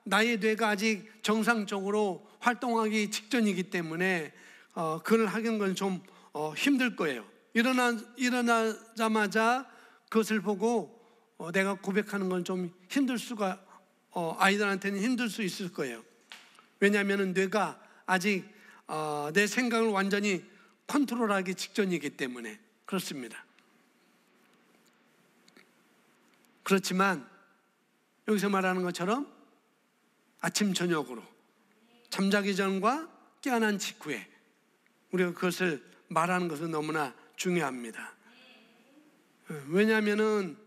Speaker 1: 나의 뇌가 아직 정상적으로 활동하기 직전이기 때문에 그걸 하는 건 좀 힘들 거예요. 일어나자마자 그것을 보고 내가 고백하는 건 좀 힘들 수가 아이들한테는 힘들 수 있을 거예요. 왜냐하면 뇌가 아직 내 생각을 완전히 컨트롤하기 직전이기 때문에 그렇습니다. 그렇지만 여기서 말하는 것처럼 아침 저녁으로 잠자기 전과 깨어난 직후에 우리가 그것을 말하는 것은 너무나 중요합니다. 왜냐하면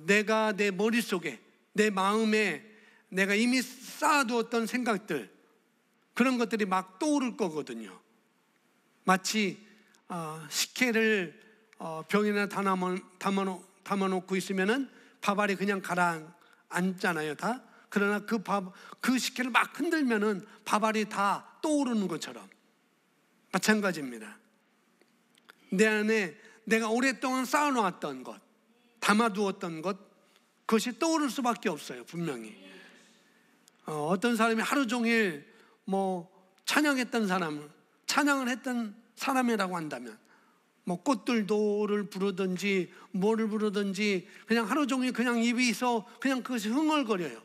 Speaker 1: 내가 내 머릿속에 내 마음에 내가 이미 쌓아두었던 생각들, 그런 것들이 막 떠오를 거거든요. 마치 식혜를 병에나 담아놓고 있으면은 밥알이 그냥 가라앉잖아요, 다. 그러나 그 식혜를 막 흔들면은 밥알이 다 떠오르는 것처럼 마찬가지입니다. 내 안에 내가 오랫동안 쌓아놓았던 것, 담아두었던 것, 그것이 떠오를 수밖에 없어요, 분명히. 어떤 사람이 하루 종일 찬양했던 사람, 찬양을 했던 사람이라고 한다면 꽃들도를 부르든지 뭐를 부르든지 그냥 하루 종일 그냥 입에서 그냥 그것이 흥얼거려요.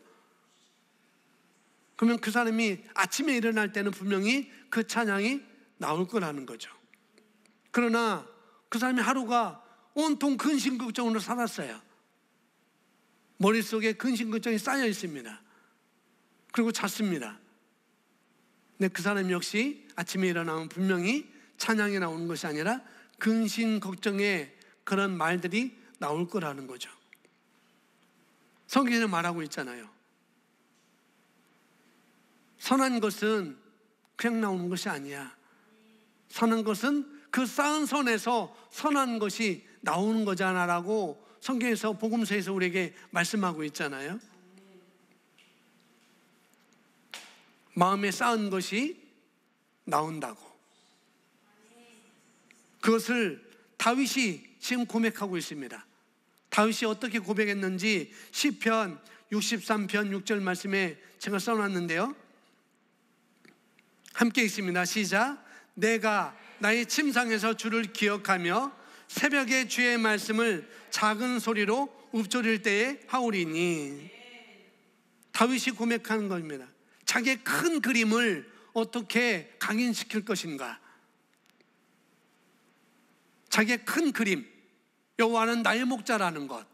Speaker 1: 그러면 그 사람이 아침에 일어날 때는 분명히 그 찬양이 나올 거라는 거죠. 그러나 그 사람이 하루가 온통 근심걱정으로 살았어요. 머릿속에 근심걱정이 쌓여 있습니다. 그리고 잤습니다. 근데 그 사람 역시 아침에 일어나면 분명히 찬양이 나오는 것이 아니라 근심걱정의 그런 말들이 나올 거라는 거죠. 성경에는 말하고 있잖아요. 선한 것은 그냥 나오는 것이 아니야. 선한 것은 그 쌓은 선에서 선한 것이 나오는 거잖아라고 성경에서 복음서에서 우리에게 말씀하고 있잖아요. 마음에 쌓은 것이 나온다고. 그것을 다윗이 지금 고백하고 있습니다. 다윗이 어떻게 고백했는지 시편 63편 6절 말씀에 제가 써놨는데요. 함께 읽습니다. 시작. 내가 나의 침상에서 주를 기억하며 새벽에 주의 말씀을 작은 소리로 읊조릴 때에 하오리니. 다윗이 고백하는 겁니다. 자기의 큰 그림을 어떻게 각인시킬 것인가. 자기의 큰 그림, 여호와는 나의 목자라는 것,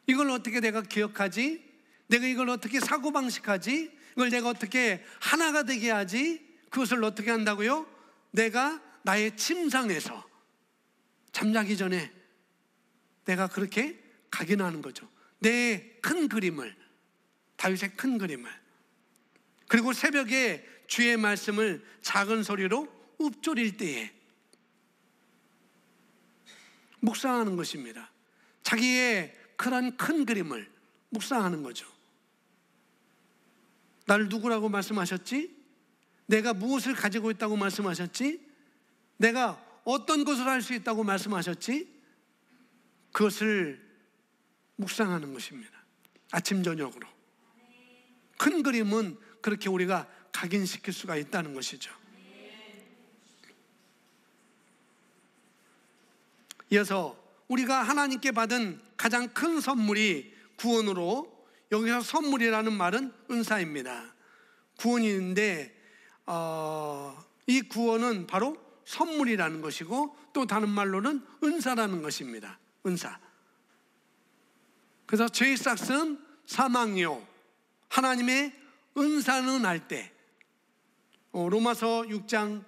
Speaker 1: 이걸 어떻게 내가 기억하지? 내가 이걸 어떻게 사고방식하지? 이걸 내가 어떻게 하나가 되게 하지? 그것을 어떻게 한다고요? 내가 나의 침상에서 잠자기 전에 내가 그렇게 각인하는 거죠. 내 큰 그림을, 다윗의 큰 그림을. 그리고 새벽에 주의 말씀을 작은 소리로 읊조릴 때에 묵상하는 것입니다. 자기의 그런 큰 그림을 묵상하는 거죠. 나를 누구라고 말씀하셨지? 내가 무엇을 가지고 있다고 말씀하셨지? 내가 어떤 것을 할 수 있다고 말씀하셨지? 그것을 묵상하는 것입니다. 아침 저녁으로. 큰 그림은 그렇게 우리가 각인시킬 수가 있다는 것이죠. 이어서 우리가 하나님께 받은 가장 큰 선물이 구원으로, 여기서 선물이라는 말은 은사입니다. 구원인데 이 구원은 바로 선물이라는 것이고, 또 다른 말로는 은사라는 것입니다. 은사. 그래서 죄의 삭은 사망이요 하나님의 은사는 할 때, 로마서 6장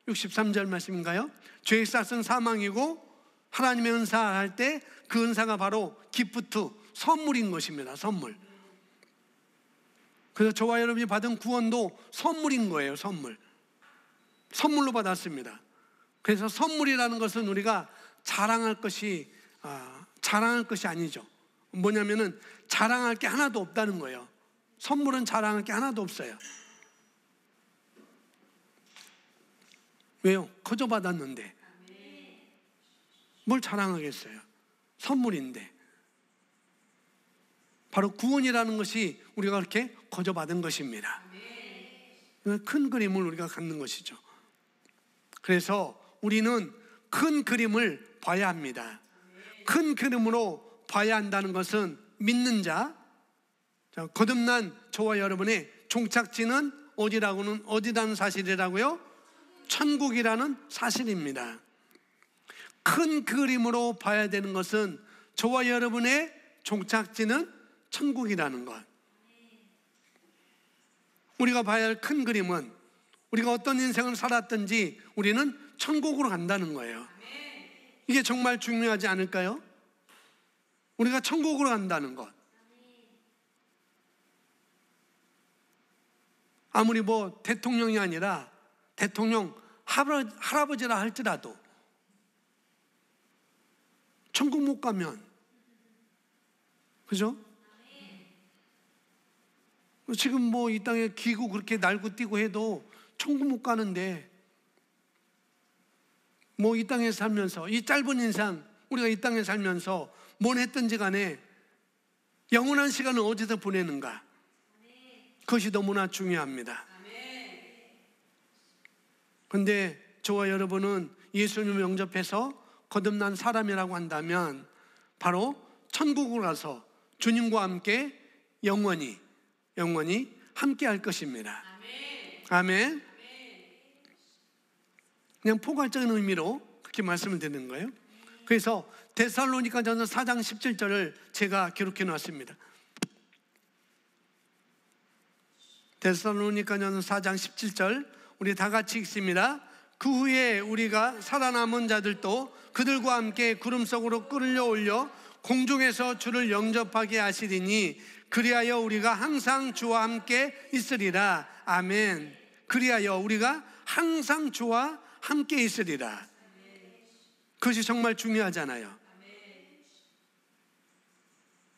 Speaker 1: 63절 말씀인가요? 죄의 삭은 사망이고 하나님의 은사 할 때 그 은사가 바로 기프트, 선물인 것입니다. 선물. 그래서 저와 여러분이 받은 구원도 선물인 거예요. 선물로 받았습니다. 그래서 선물이라는 것은 우리가 자랑할 것이 아니죠. 뭐냐면은 자랑할 게 하나도 없다는 거예요. 선물은 자랑할 게 하나도 없어요. 왜요? 거저 받았는데 뭘 자랑하겠어요? 선물인데. 바로 구원이라는 것이 우리가 그렇게 거저 받은 것입니다. 큰 그림을 우리가 갖는 것이죠. 그래서 우리는 큰 그림을 봐야 합니다. 큰 그림으로 봐야 한다는 것은 믿는 자, 거듭난 저와 여러분의 종착지는 어디라는 사실이라고요? 천국이라는 사실입니다. 큰 그림으로 봐야 되는 것은 저와 여러분의 종착지는 천국이라는 것. 우리가 봐야 할 큰 그림은 우리가 어떤 인생을 살았든지 우리는 천국으로 간다는 거예요. 이게 정말 중요하지 않을까요? 우리가 천국으로 간다는 것. 아무리 대통령이 아니라 대통령 할아버지라 할지라도 천국 못 가면, 그죠? 지금 이 땅에 기고 그렇게 날고 뛰고 해도 천국 못 가는데, 이 땅에 살면서, 이 짧은 인생 우리가 이 땅에 살면서 뭘 했든지 간에 영원한 시간을 어디서 보내는가, 그것이 너무나 중요합니다. 그런데 저와 여러분은 예수님을 영접해서 거듭난 사람이라고 한다면 바로 천국으로 가서 주님과 함께 영원히 함께 할 것입니다. 아멘. 그냥 포괄적인 의미로 그렇게 말씀을 드리는 거예요. 그래서 데살로니가전서 4장 17절을 제가 기록해 놨습니다. 데살로니가전서 4장 17절 우리 다 같이 읽습니다. 그 후에 우리가 살아남은 자들도 그들과 함께 구름 속으로 끌려올려 공중에서 주를 영접하게 하시리니 그리하여 우리가 항상 주와 함께 있으리라. 아멘. 그리하여 우리가 항상 주와 함께 있으리라. 그것이 정말 중요하잖아요.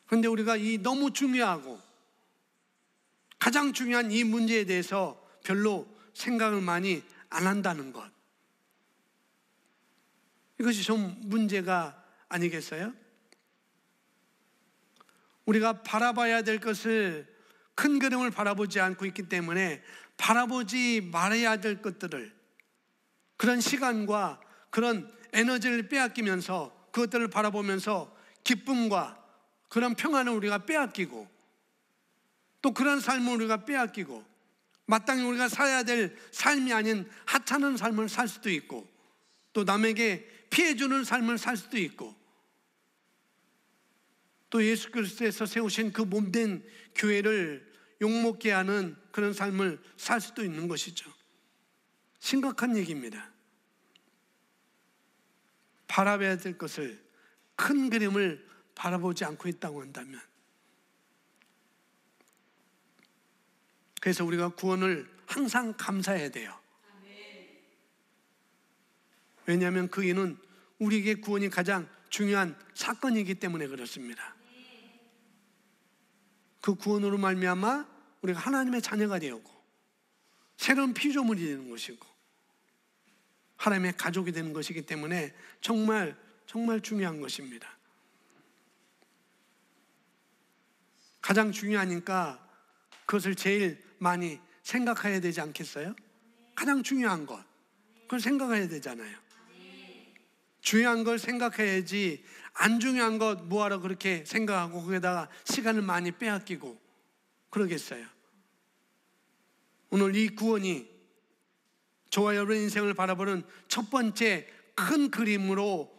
Speaker 1: 그런데 우리가 이 너무 중요하고 가장 중요한 이 문제에 대해서 별로 생각을 많이 안 한다는 것, 이것이 좀 문제가 아니겠어요? 우리가 바라봐야 될 것을, 큰 그림을 바라보지 않고 있기 때문에 바라보지 말아야 될 것들을, 그런 시간과 그런 에너지를 빼앗기면서 그것들을 바라보면서 기쁨과 그런 평안을 우리가 빼앗기고, 또 그런 삶을 우리가 빼앗기고 마땅히 우리가 살아야 될 삶이 아닌 하찮은 삶을 살 수도 있고, 또 남에게 피해주는 삶을 살 수도 있고, 또 예수 그리스도에서 세우신 그 몸된 교회를 욕먹게 하는 그런 삶을 살 수도 있는 것이죠. 심각한 얘기입니다. 바라봐야 될 것을, 큰 그림을 바라보지 않고 있다고 한다면, 그래서 우리가 구원을 항상 감사해야 돼요. 왜냐하면 그 이유는 우리에게 구원이 가장 중요한 사건이기 때문에 그렇습니다. 그 구원으로 말미암아 우리가 하나님의 자녀가 되었고 새로운 피조물이 되는 것이고, 하나님의 가족이 되는 것이기 때문에 정말 정말 중요한 것입니다. 가장 중요하니까 그것을 제일 많이 생각해야 되지 않겠어요? 가장 중요한 것, 그걸 생각해야 되잖아요. 중요한 걸 생각해야지 안 중요한 것 뭐하러 그렇게 생각하고 거기다가 시간을 많이 빼앗기고 그러겠어요. 오늘 이 구원이 저와 여러분의 인생을 바라보는 첫 번째 큰 그림으로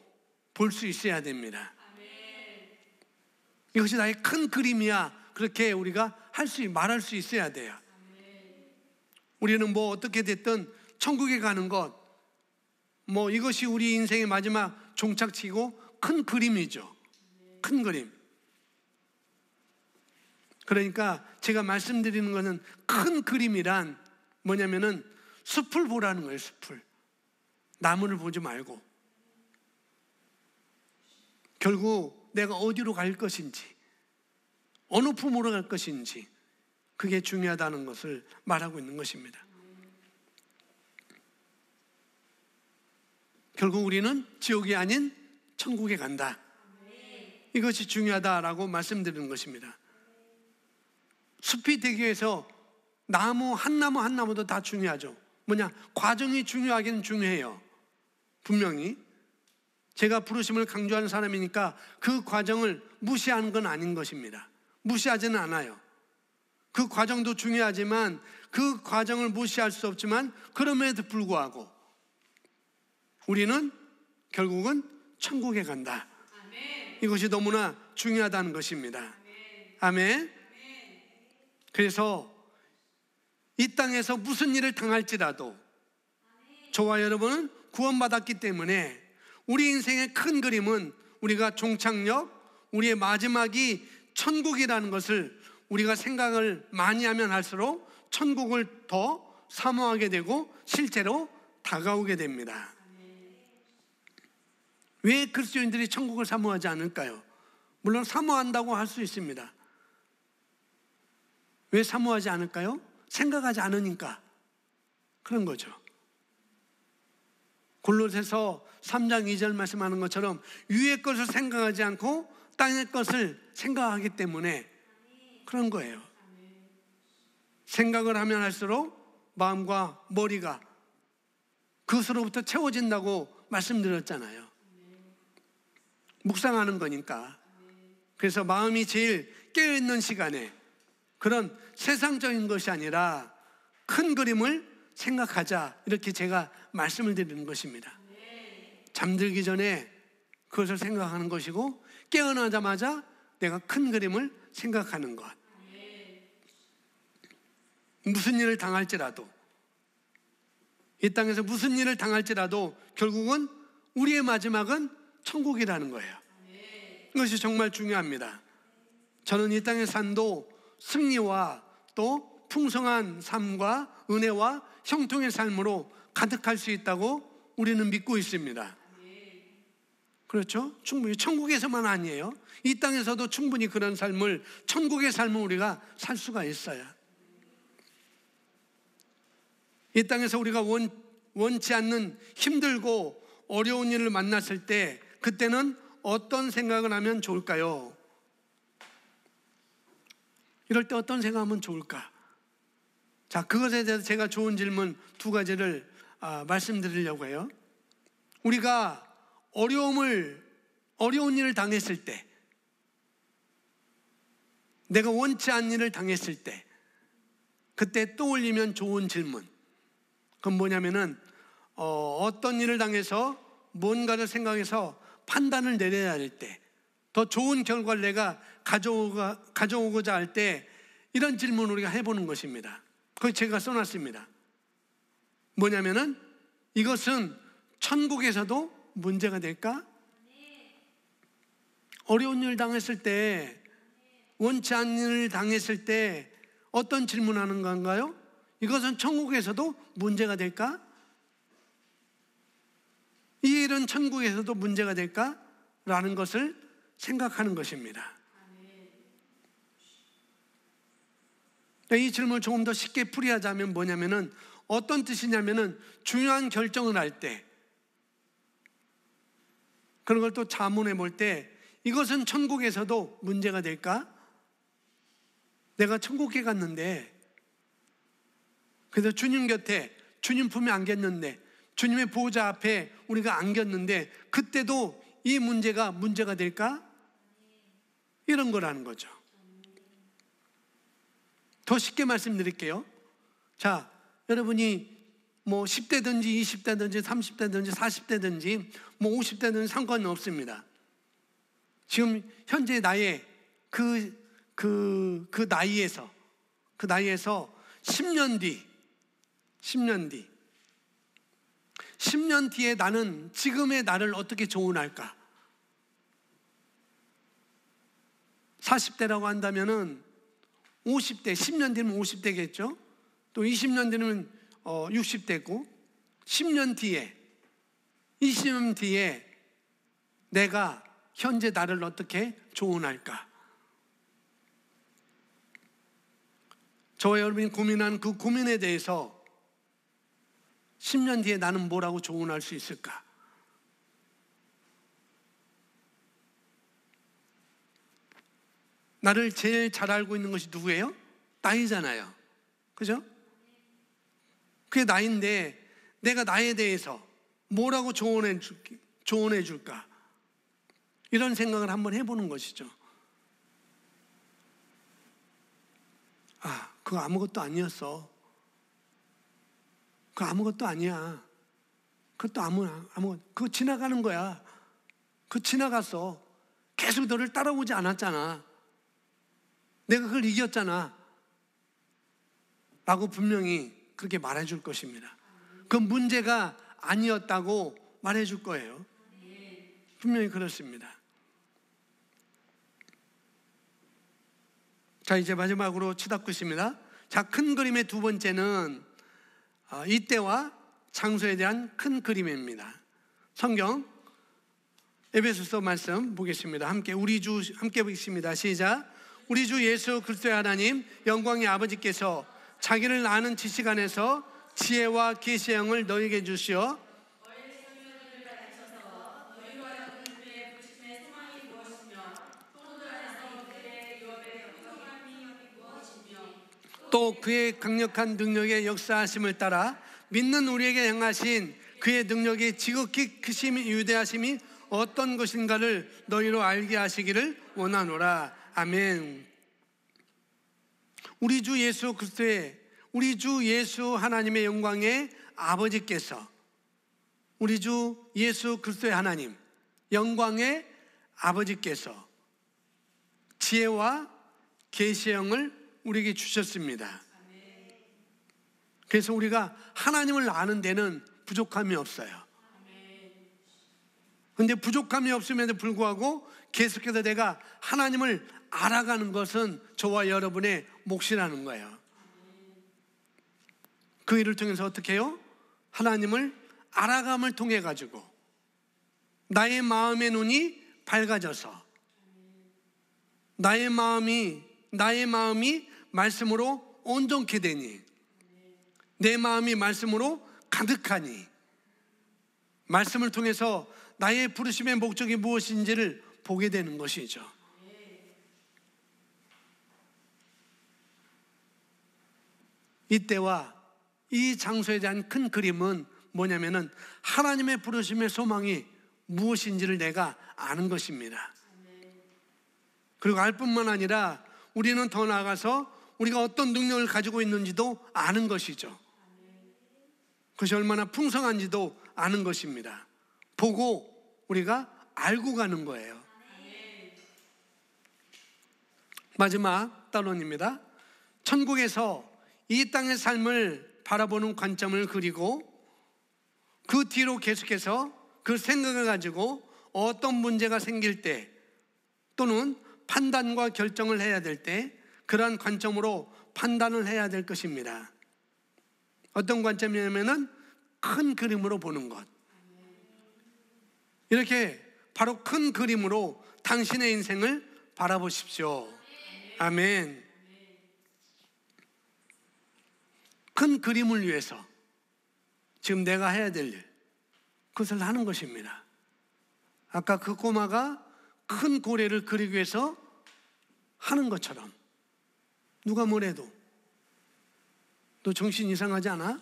Speaker 1: 볼 수 있어야 됩니다. 이것이 나의 큰 그림이야, 그렇게 우리가 말할 수 있어야 돼요. 우리는 뭐 어떻게 됐든 천국에 가는 것, 뭐 이것이 우리 인생의 마지막 종착지고 큰 그림이죠. 큰 그림. 그러니까 제가 말씀드리는 것은 큰 그림이란 뭐냐면은 숲을 보라는 거예요. 숲을. 나무를 보지 말고 결국 내가 어디로 갈 것인지, 어느 품으로 갈 것인지, 그게 중요하다는 것을 말하고 있는 것입니다. 결국 우리는 지옥이 아닌 천국에 간다. 이것이 중요하다라고 말씀드리는 것입니다. 숲이 되기 위해서 나무 한 나무도 다 중요하죠. 뭐냐? 과정이 중요하긴 중요해요. 분명히 제가 부르심을 강조하는 사람이니까 그 과정을 무시하는 건 아닌 것입니다. 무시하지는 않아요. 그 과정도 중요하지만 그 과정을 무시할 수 없지만 그럼에도 불구하고 우리는 결국은 천국에 간다. 이것이 너무나 중요하다는 것입니다. 아멘. 그래서 이 땅에서 무슨 일을 당할지라도 저와 여러분은 구원받았기 때문에 우리 인생의 큰 그림은 우리가 종착역, 우리의 마지막이 천국이라는 것을 우리가 생각을 많이 하면 할수록 천국을 더 사모하게 되고 실제로 다가오게 됩니다. 왜 그리스도인들이 천국을 사모하지 않을까요? 물론 사모한다고 할 수 있습니다. 왜 사모하지 않을까요? 생각하지 않으니까 그런 거죠. 골로새서 3장 2절 말씀하는 것처럼 위의 것을 생각하지 않고 땅의 것을 생각하기 때문에 그런 거예요. 생각을 하면 할수록 마음과 머리가 그것으로부터 채워진다고 말씀드렸잖아요. 묵상하는 거니까. 그래서 마음이 제일 깨어있는 시간에 그런 세상적인 것이 아니라 큰 그림을 생각하자, 이렇게 제가 말씀을 드리는 것입니다. 잠들기 전에 그것을 생각하는 것이고 깨어나자마자 내가 큰 그림을 생각하는 것. 무슨 일을 당할지라도, 이 땅에서 무슨 일을 당할지라도 결국은 우리의 마지막은 천국이라는 거예요. 이것이 정말 중요합니다. 저는 이 땅의 삶도 승리와 또 풍성한 삶과 은혜와 형통의 삶으로 가득할 수 있다고 우리는 믿고 있습니다. 그렇죠? 충분히 천국에서만 아니에요. 이 땅에서도 충분히 그런 삶을, 천국의 삶을 우리가 살 수가 있어요. 이 땅에서 우리가 원치 않는 힘들고 어려운 일을 만났을 때 그때는 어떤 생각을 하면 좋을까요? 이럴 때 어떤 생각하면 좋을까? 자, 그것에 대해서 제가 좋은 질문 두 가지를 말씀드리려고 해요. 우리가 어려운 일을 당했을 때, 내가 원치 않는 일을 당했을 때, 그때 떠올리면 좋은 질문. 그건 뭐냐면은 어떤 일을 당해서 뭔가를 생각해서 판단을 내려야 할 때, 더 좋은 결과를 내가 가져오고자 할 때 이런 질문을 우리가 해보는 것입니다. 그걸 제가 써놨습니다. 뭐냐면은 이것은 천국에서도 문제가 될까? 어려운 일을 당했을 때, 원치 않는 일을 당했을 때 어떤 질문하는 건가요? 이것은 천국에서도 문제가 될까? 이 일은 천국에서도 문제가 될까? 라는 것을 생각하는 것입니다. 이 질문을 조금 더 쉽게 풀이하자면 뭐냐면은 어떤 뜻이냐면은 중요한 결정을 할 때, 그런 걸 또 자문해 볼 때 이것은 천국에서도 문제가 될까? 내가 천국에 갔는데, 그래서 주님 곁에, 주님 품에 안겼는데, 주님의 보호자 앞에 우리가 안겼는데, 그때도 이 문제가 될까? 이런 거라는 거죠. 더 쉽게 말씀드릴게요. 자, 여러분이 뭐 10대든지 20대든지 30대든지 40대든지 뭐 50대든지 상관은 없습니다. 지금 현재 나의 그 나이에서 10년 뒤에 나는 지금의 나를 어떻게 조언할까? 40대라고 한다면은 50대, 10년 뒤면 50대겠죠? 또 20년 뒤면 60대고, 10년 뒤에, 20년 뒤에 내가 현재 나를 어떻게 조언할까? 저와 여러분이 고민한 그 고민에 대해서 10년 뒤에 나는 뭐라고 조언할 수 있을까? 나를 제일 잘 알고 있는 것이 누구예요? 나이잖아요. 그죠? 그게 나인데 내가 나에 대해서 뭐라고 조언해 줄까? 이런 생각을 한번 해보는 것이죠. 아, 그거 아무것도 아니었어. 그거 아무것도 아니야. 그것도 그거 지나가는 거야. 그거 지나갔어. 계속 너를 따라오지 않았잖아. 내가 그걸 이겼잖아. 라고 분명히 그렇게 말해줄 것입니다. 그 문제가 아니었다고 말해줄 거예요. 분명히 그렇습니다. 자, 이제 마지막으로 치닫고있습니다. 자, 큰 그림의 두 번째는 이때와 장소에 대한 큰 그림입니다. 성경 에베소서 말씀 보겠습니다. 함께 보겠습니다. 시작. 우리 주 예수 그리스도의 하나님 영광의 아버지께서 자기를 아는 지식 안에서 지혜와 계시의 영을 너희에게 주시어 또 그의 강력한 능력의 역사하심을 따라 믿는 우리에게 행하신 그의 능력이 지극히 크심이 위대하심이 어떤 것인가를 너희로 알게 하시기를 원하노라. 아멘. 우리 주 예수 하나님의 영광의 아버지께서, 우리 주 예수 그리스도의 하나님 영광의 아버지께서 지혜와 계시의 영을 우리에게 주셨습니다. 그래서 우리가 하나님을 아는 데는 부족함이 없어요. 그런데 부족함이 없음에도 불구하고 계속해서 내가 하나님을 알아가는 것은 저와 여러분의 몫이라는 거예요. 그 일을 통해서 어떻게 해요? 하나님을 알아감을 통해 가지고 나의 마음의 눈이 밝아져서 나의 마음이 말씀으로 온전케 되니, 내 마음이 말씀으로 가득하니, 말씀을 통해서 나의 부르심의 목적이 무엇인지를 보게 되는 것이죠. 이때와 이 장소에 대한 큰 그림은 뭐냐면은 하나님의 부르심의 소망이 무엇인지를 내가 아는 것입니다. 그리고 알 뿐만 아니라 우리는 더 나아가서 우리가 어떤 능력을 가지고 있는지도 아는 것이죠. 그것이 얼마나 풍성한지도 아는 것입니다. 보고 우리가 알고 가는 거예요. 마지막 단원입니다. 천국에서 이 땅의 삶을 바라보는 관점을 그리고 그 뒤로 계속해서 그 생각을 가지고 어떤 문제가 생길 때 또는 판단과 결정을 해야 될 때 그러한 관점으로 판단을 해야 될 것입니다. 어떤 관점이냐면은 큰 그림으로 보는 것. 이렇게 바로 큰 그림으로 당신의 인생을 바라보십시오. 아멘. 큰 그림을 위해서 지금 내가 해야 될 일, 그것을 하는 것입니다. 아까 그 꼬마가 큰 고래를 그리기 위해서 하는 것처럼 누가 뭐래도 너 정신 이상하지 않아?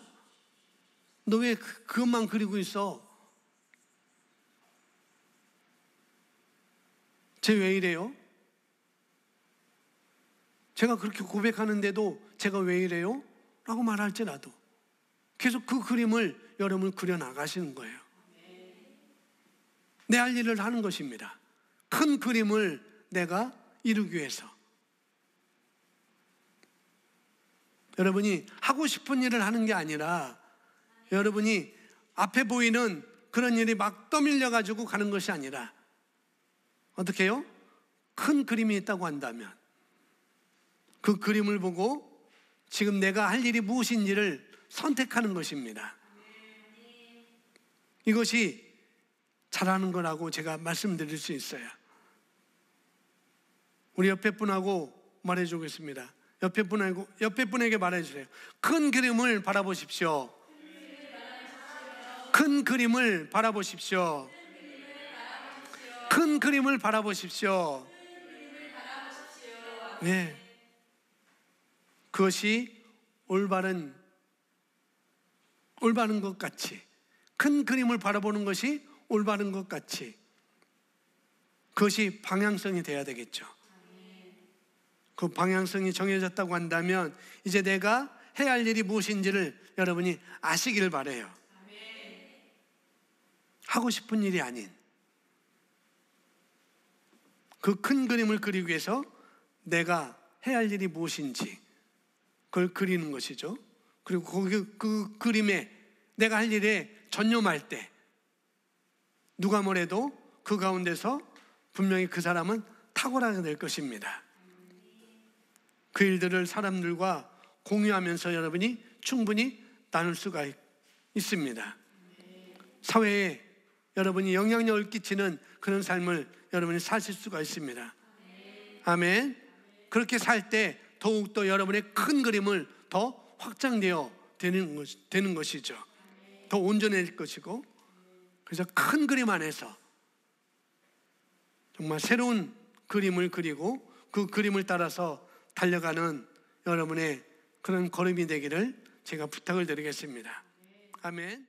Speaker 1: 너 왜 그것만 그리고 있어? 쟤 왜 이래요? 제가 그렇게 고백하는데도 제가 왜 이래요? 라고 말할지라도 계속 그 그림을 여러분 그려나가시는 거예요. 내 할 일을 하는 것입니다. 큰 그림을 내가 이루기 위해서. 여러분이 하고 싶은 일을 하는 게 아니라 여러분이 앞에 보이는 그런 일이 막 떠밀려 가지고 가는 것이 아니라 어떻게 해요? 큰 그림이 있다고 한다면 그 그림을 보고 지금 내가 할 일이 무엇인지를 선택하는 것입니다. 이것이 잘하는 거라고 제가 말씀드릴 수 있어요. 우리 옆에 분하고 말해주겠습니다. 옆에 분에게 말해주세요. 큰 그림을 바라보십시오. 큰 그림을 바라보십시오. 큰 그림을 바라보십시오. 네. 그것이 올바른 것 같이, 큰 그림을 바라보는 것이 올바른 것 같이, 그것이 방향성이 돼야 되겠죠. 그 방향성이 정해졌다고 한다면 이제 내가 해야 할 일이 무엇인지를 여러분이 아시기를 바라요. 하고 싶은 일이 아닌 그 큰 그림을 그리기 위해서 내가 해야 할 일이 무엇인지 그걸 그리는 것이죠. 그리고 그 그림에 내가 할 일에 전념할 때 누가 뭐래도 그 가운데서 분명히 그 사람은 탁월하게 될 것입니다. 그 일들을 사람들과 공유하면서 여러분이 충분히 나눌 수가 있습니다. 사회에 여러분이 영향력을 끼치는 그런 삶을 여러분이 사실 수가 있습니다. 아멘. 그렇게 살 때 더욱더 여러분의 큰 그림을 더 확장되어 되는 것이죠. 더 온전해질 것이고, 그래서 큰 그림 안에서 정말 새로운 그림을 그리고 그 그림을 따라서 달려가는 여러분의 그런 걸음이 되기를 제가 부탁을 드리겠습니다. 아멘.